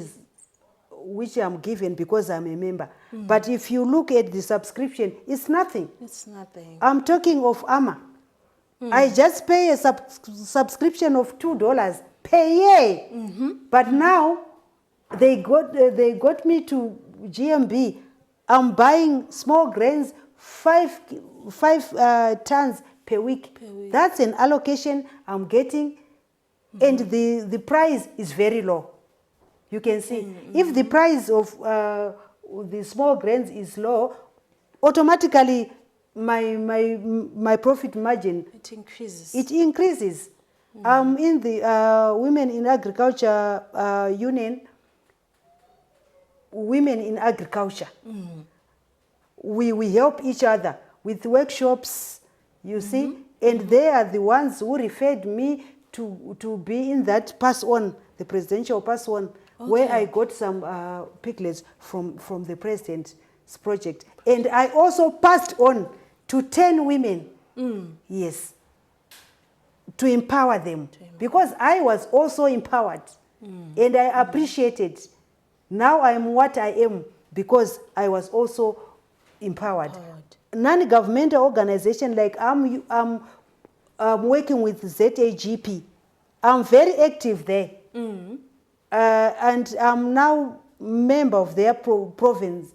I'm given because I'm a member. But if you look at the subscription, it's nothing. It's nothing. I'm talking of AMA. I just pay a subscription of $2 per year. But now they got me to GMB. I'm buying small grains, 5 tons per week. That's an allocation I'm getting, and the price is very low. You can see if the price of the small grains is low, automatically my profit margin, it increases. I'm in the Women in Agriculture Union, Women in Agriculture. We help each other with workshops, you see, and they are the ones who referred me to be in that pass-on, the presidential pass-on, where I got some piglets from the president's project. And I also passed on to 10 women, yes, to empower them, because I was also empowered, and I appreciated. Now I am what I am because I was also empowered. Non-governmental organization, like I'm working with ZAGP. I'm very active there, and I'm now member of their provincial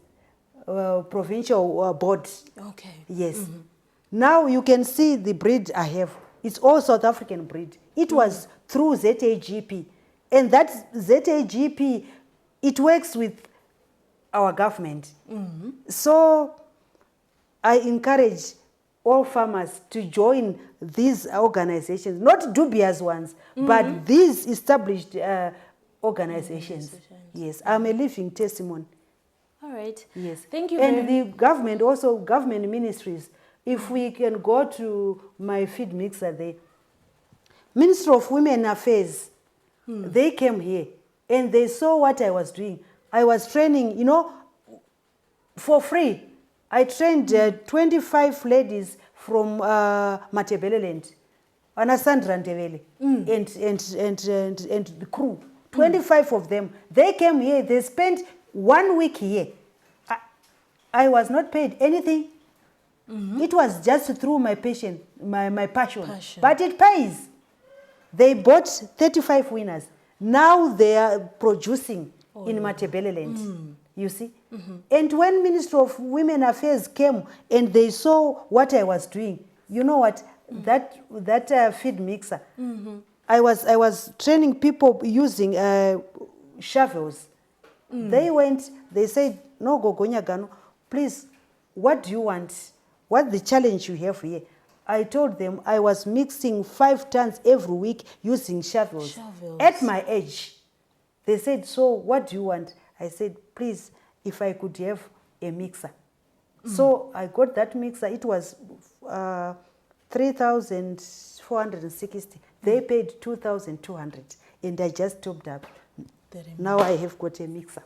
board. Okay. Yes. Now you can see the breed I have. It's all South African breed. It was through ZAGP, and that ZAGP, it works with our government. So I encourage all farmers to join these organizations, not dubious ones, but these established organizations. Yes, I'm a living testimony. All right. Yes. Thank you. And the government, also government ministries, if we can go to my feed mixer there, Minister of Women Affairs, they came here and they saw what I was doing. I was training, you know, for free. I trained 25 ladies from Matebeleland, Anasandra Ndebele, and the crew. 25 of them. They came here. They spent 1 week here. I was not paid anything. It was just through my passion, my passion. But it pays. They bought 35 winners. Now they are producing in Matebeleland. You see? And when Minister of Women Affairs came and they saw what I was doing, you know what? That feed mixer, I was training people using shovels. They went, they said, no, Gogo Nyagano, please, what do you want? What's the challenge you have here? I told them I was mixing 5 tons every week using shovels. At my age. They said, so what do you want? I said, please, if I could have a mixer. So I got that mixer. It was 3,460. They paid 2,200. And I just topped up. Now I have got a mixer.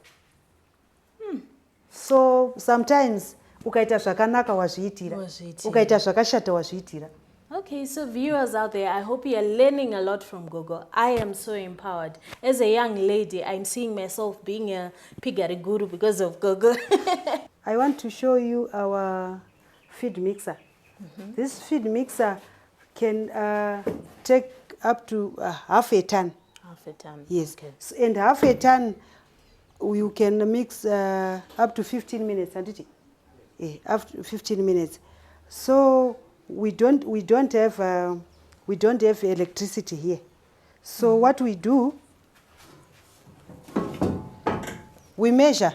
So sometimes, ukaita zvakanaka wazviitira, ukaita zvakashata wazviitira. Okay, so viewers out there, I hope you are learning a lot from Gogo. I am so empowered. As a young lady, I'm seeing myself being a piggery guru because of Gogo. I want to show you our feed mixer. This feed mixer can take up to half a ton. Half a ton. Yes. Okay. So, and half a ton, you can mix up to 15 minutes, isn't it? Yeah, after 15 minutes. So we don't have electricity here. So what we do, we measure.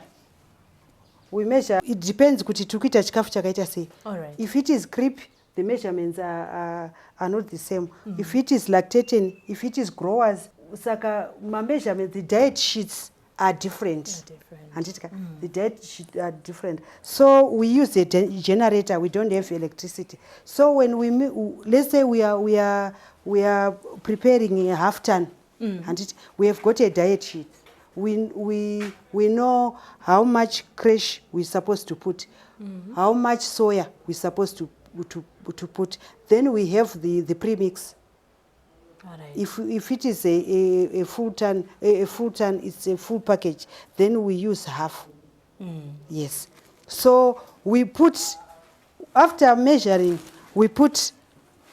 It depends kuti tukuita chikafu chakaita sei. If it is creep, the measurements are not the same. If it is lactating, if it is growers, saka ma measurements, the diet sheets are different. The diet sheets are different. So we use a generator. We don't have electricity. So when we let's say we are preparing a half ton, and we have got a diet sheet. We know how much crash we're supposed to put, how much soya we're supposed to put. Then we have the premix. If it is a full ton, it's a full package. Then we use half. Yes. So we put, after measuring, we put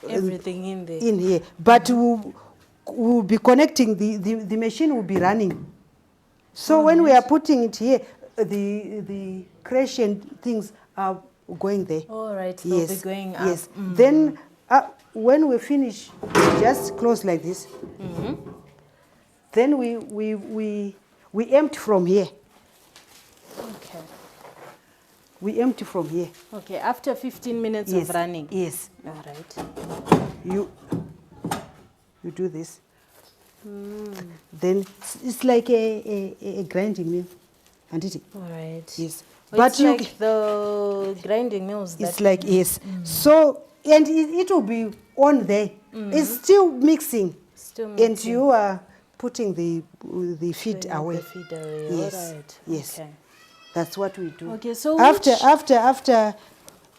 everything in there. In here, but we'll be connecting. The machine will be running. So when we are putting it here, the crash and things are going there. All right. They'll be going up. Yes. Then. When we finish, just close like this. Then we empty from here. Okay. We empty from here. Okay. After 15 minutes of running. Yes. All right. You do this. Then it's like a grinding mill. And it, All right. yes. But it's like the grinding mills. It's like, yes. So, and it will be on there. It's still mixing. Still mixing. And you are putting the feed away. The feed away. Yes. All right. Yes. Okay. That's what we do. Okay. So after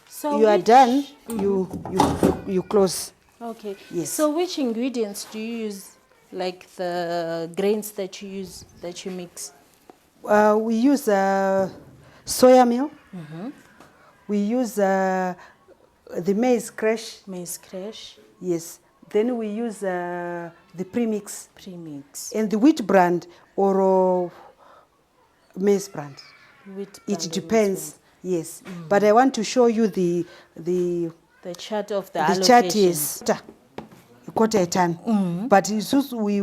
so you are done, you close. Okay. Yes. So which ingredients do you use? Like the grains that you use, that you mix? We use soya meal. We use the maize crash. Maize crash. Yes. Then we use the premix. Premix. And the wheat brand or maize brand. Wheat It brand depends. Yes. But I want to show you the chart of the chart. allocation. Yes. A quarter a ton. But it's just we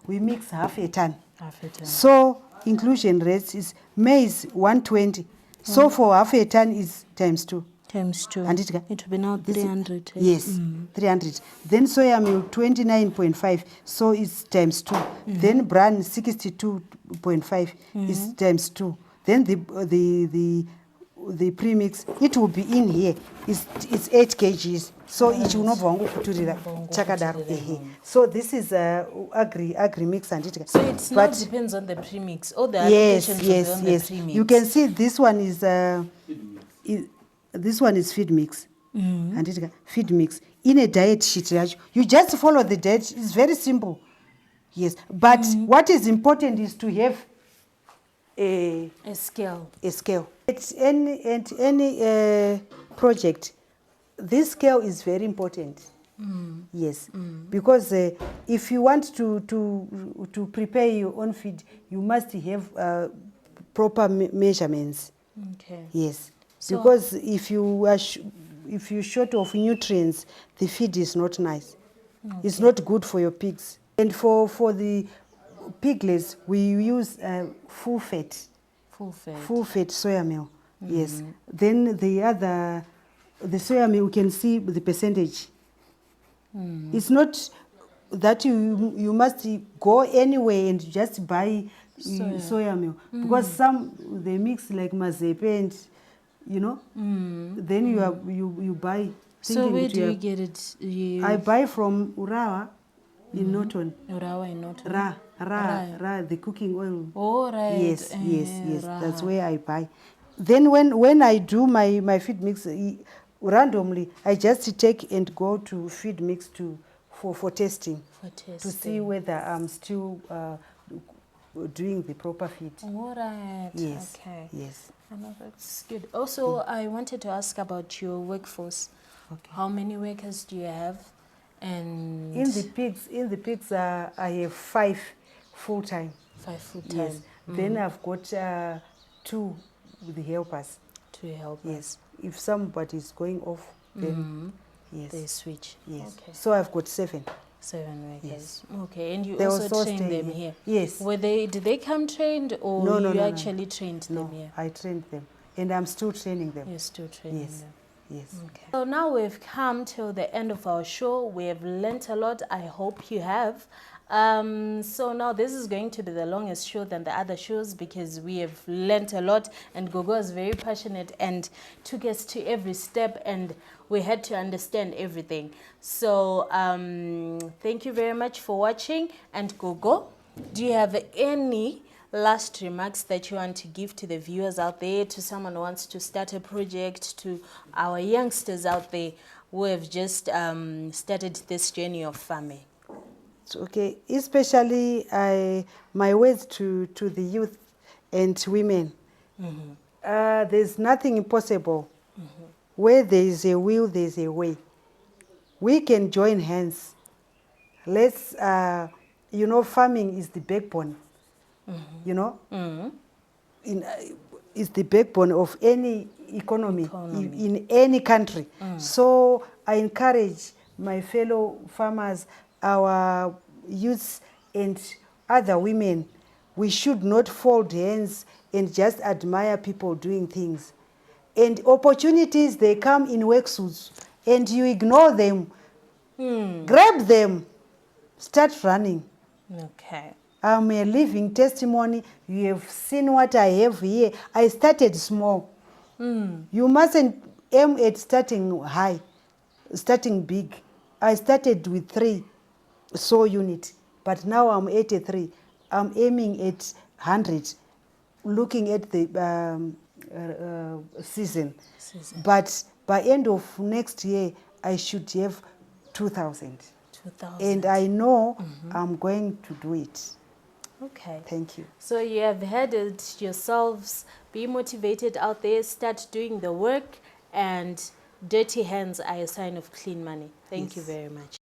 mix half a ton. Half a ton. So inclusion rates is maize 120. So for half a ton is times 2. Times 2. And it will be now 300. Yes, 300. Then soya meal 29.5. So it's times 2. Then bran 62.5 is times 2. Then the premix, it will be in here. It's 8 kgs. So each will not chakadaro. So this is agri mix and it. So it now depends on the premix. All the allocations will be on the premix. You can see this one is feed mix. And it feed mix in a diet sheet. You just follow the diet. It's very simple. Yes, but what is important is to have a scale. A scale. At any project, this scale is very important. Yes, because if you want to prepare your own feed, you must have proper measurements. Okay. Yes, so because if you're short of nutrients, the feed is not nice. Okay. It's not good for your pigs. And for the piglets, we use full fat soya meal. Yes. Then the soya meal, you can see the percentage. It's not that you must go anywhere and just buy soya meal, because some they mix like mazepe and then you buy. So where do you get it? I buy from Urawa in Norton. Urawa in Norton. Ra, the cooking oil. Oh, right. Yes. That's where I buy. Then when I do my feed mix, randomly, I just take and go to feed mix for testing. To see whether I'm still doing the proper feed. All right. Yes. Okay. Yes. I know that's good. Also, I wanted to ask about your workforce. Okay. How many workers do you have? And in the pigs, I have 5 full-time. 5 full-time. Yes. Then I've got 2 with the helpers. 2 helpers. Yes. If somebody is going off, then yes, they switch. Yes. Okay. So I've got 7. 7 workers. Yes. Okay. And you they also train them here? Yes. Did they come trained, or you actually trained them here? I trained them, and I'm still training them. You're still training them. Yes. Okay. So now we've come till the end of our show. We have learnt a lot. I hope you have. So now this is going to be the longest show than the other shows, because we have learnt a lot, and Gogo is very passionate and took us to every step, and we had to understand everything. So thank you very much for watching. And Gogo, do you have any last remarks that you want to give to the viewers out there, to someone who wants to start a project, to our youngsters out there who have just started this journey of farming? Okay, especially my words to the youth and women. There's nothing impossible. Where there is a will, there is a way. We can join hands. Let's, farming is the backbone. Is the backbone of any economy. In any country. So I encourage my fellow farmers, our youths and other women, we should not fold hands and just admire people doing things. And opportunities, they come in work suits, and you ignore them. Grab them, start running. Okay. I'm a living testimony. You have seen what I have here. I started small. You mustn't aim at starting high, starting big. I started with 3 sow units, but now I'm 83. I'm aiming at 100, looking at the season. But by end of next year, I should have 2,000. 2,000. And I know I'm going to do it. Okay. Thank you. So you have heard it yourselves. Be motivated out there. Start doing the work. And dirty hands are a sign of clean money. Thank you very much.